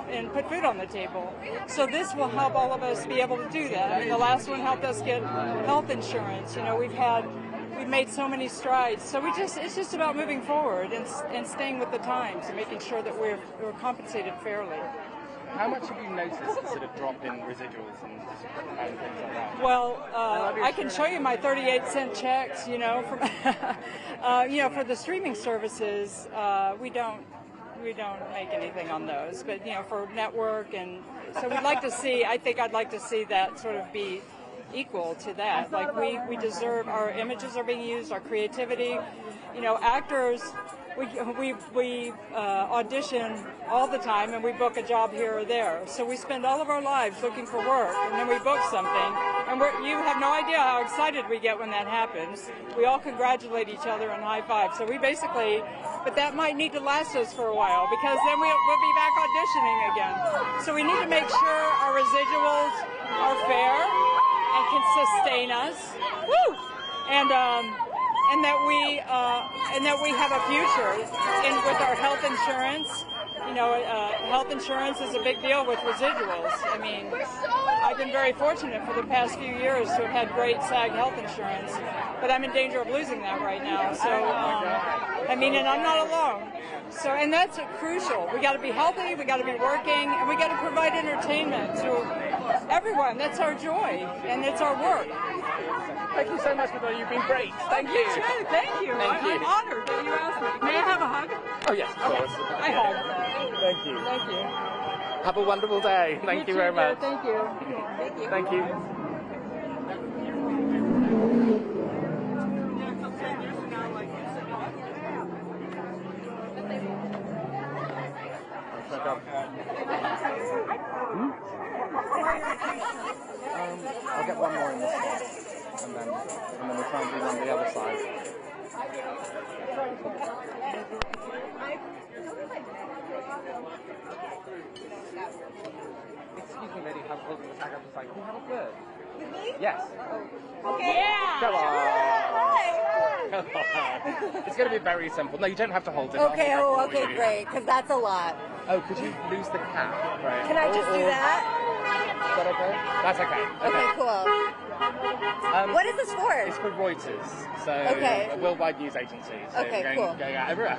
S16: and put food on the table. So this will help all of us be able to do that. I mean, the last one helped us get health insurance. We've made so many strides. So it's just about moving forward and staying with the times and making sure that we're compensated fairly.
S11: How much have you noticed the sort of drop in residuals and things like that?
S16: Well, I can show you my 38-cent checks, from, for the streaming services, we don't make anything on those, but for network, and so we'd like to see, I'd like to see that sort of be equal to that. Like we deserve, our images are being used, our creativity, actors, we audition all the time and we book a job here or there. So we spend all of our lives looking for work, and then we book something, and you have no idea how excited we get when that happens. We all congratulate each other and high five. So we basically, but that might need to last us for a while, because then we'll be back auditioning again. So we need to make sure our residuals are fair and can sustain us. Woo! And that we have a future with our health insurance. Health insurance is a big deal with residuals. I mean, I've been very fortunate for the past few years to have had great SAG health insurance, but I'm in danger of losing that right now. So, and I'm not alone. So, and that's crucial. We got to be healthy, we got to be working, and we got to provide entertainment to everyone. That's our joy, and it's our work.
S11: Thank you so much, Madonna. You've been great. Thank you.
S16: Thank you. I'm honored that you asked me. May I have a hug?
S11: Oh, yes, of course.
S16: I hug.
S11: Thank you.
S16: Thank you.
S11: Have a wonderful day. Thank you very much.
S16: Thank you.
S11: Thank you.
S4: I'll get one more in this one.
S11: and then we'll try and do one on the other side. Excuse me, lady, have a look at the SAG-AFTRA side. Can you have a word?
S3: With me?
S11: Yes.
S3: Okay. Yeah.
S11: Come on.
S3: Hi.
S11: Come on. It's going to be very simple. No, you don't have to hold it.
S3: Okay,
S11: I'll hold it
S3: okay,
S11: for you.
S3: great, because that's a lot.
S11: Oh, could you lose the cap? Right.
S3: Can I just do that?
S11: Is that okay? That's okay.
S3: Okay, cool. What is this for?
S11: It's for Reuters, so
S3: Okay.
S11: a worldwide news agency. So
S3: Okay,
S11: going,
S3: cool.
S11: Going out everywhere.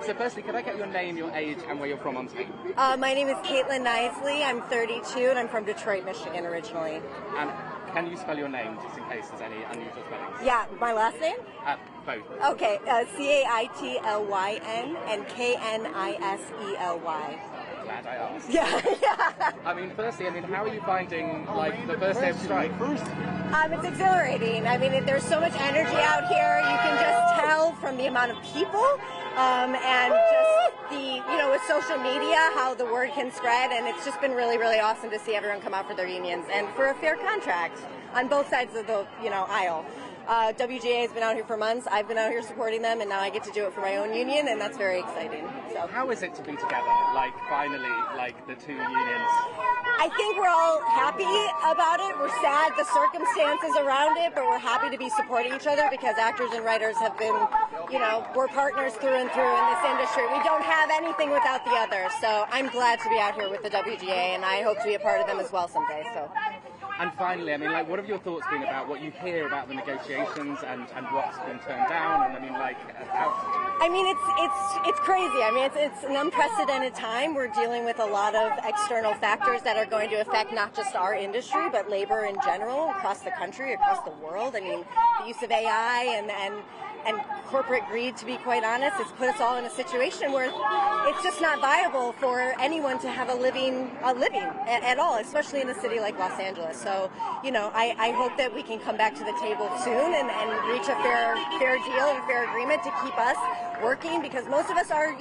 S11: So firstly, could I get your name, your age, and where you're from on screen?
S3: My name is Caitlin Nisley. I'm 32, and I'm from Detroit, Michigan originally.
S11: And can you spell your name, just in case there's any unusual spellings?
S3: Yeah, my last name?
S11: Both.
S3: Okay, Caitlyn and Knisely.
S11: Glad I asked.
S3: Yeah, yeah.
S11: I mean, firstly, how are you finding, like, the first day of strike?
S3: It's exhilarating. I mean, there's so much energy out here. You can just tell from the amount of people and just the, with social media, how the word can spread. And it's just been really, really awesome to see everyone come out for their unions and for a fair contract on both sides of the, aisle. WGA has been out here for months. I've been out here supporting them, and now I get to do it for my own union, and that's very exciting. So,
S11: how is it to be together, like, finally, like, the two unions?
S3: I think we're all happy about it. We're sad the circumstances around it, but we're happy to be supporting each other because actors and writers have been, we're partners through and through in this industry. We don't have anything without the other. So I'm glad to be out here with the WGA, and I hope to be a part of them as well someday. So.
S11: And finally, what have your thoughts been about what you hear about the negotiations and what's been turned down? And how?
S3: It's crazy. It's an unprecedented time. We're dealing with a lot of external factors that are going to affect not just our industry, but labor in general across the country, across the world. The use of AI and corporate greed, to be quite honest, has put us all in a situation where it's just not viable for anyone to have a living at all, especially in a city like Los Angeles. So, I hope that we can come back to the table soon and reach a fair deal and fair agreement to keep us working, because most of us are,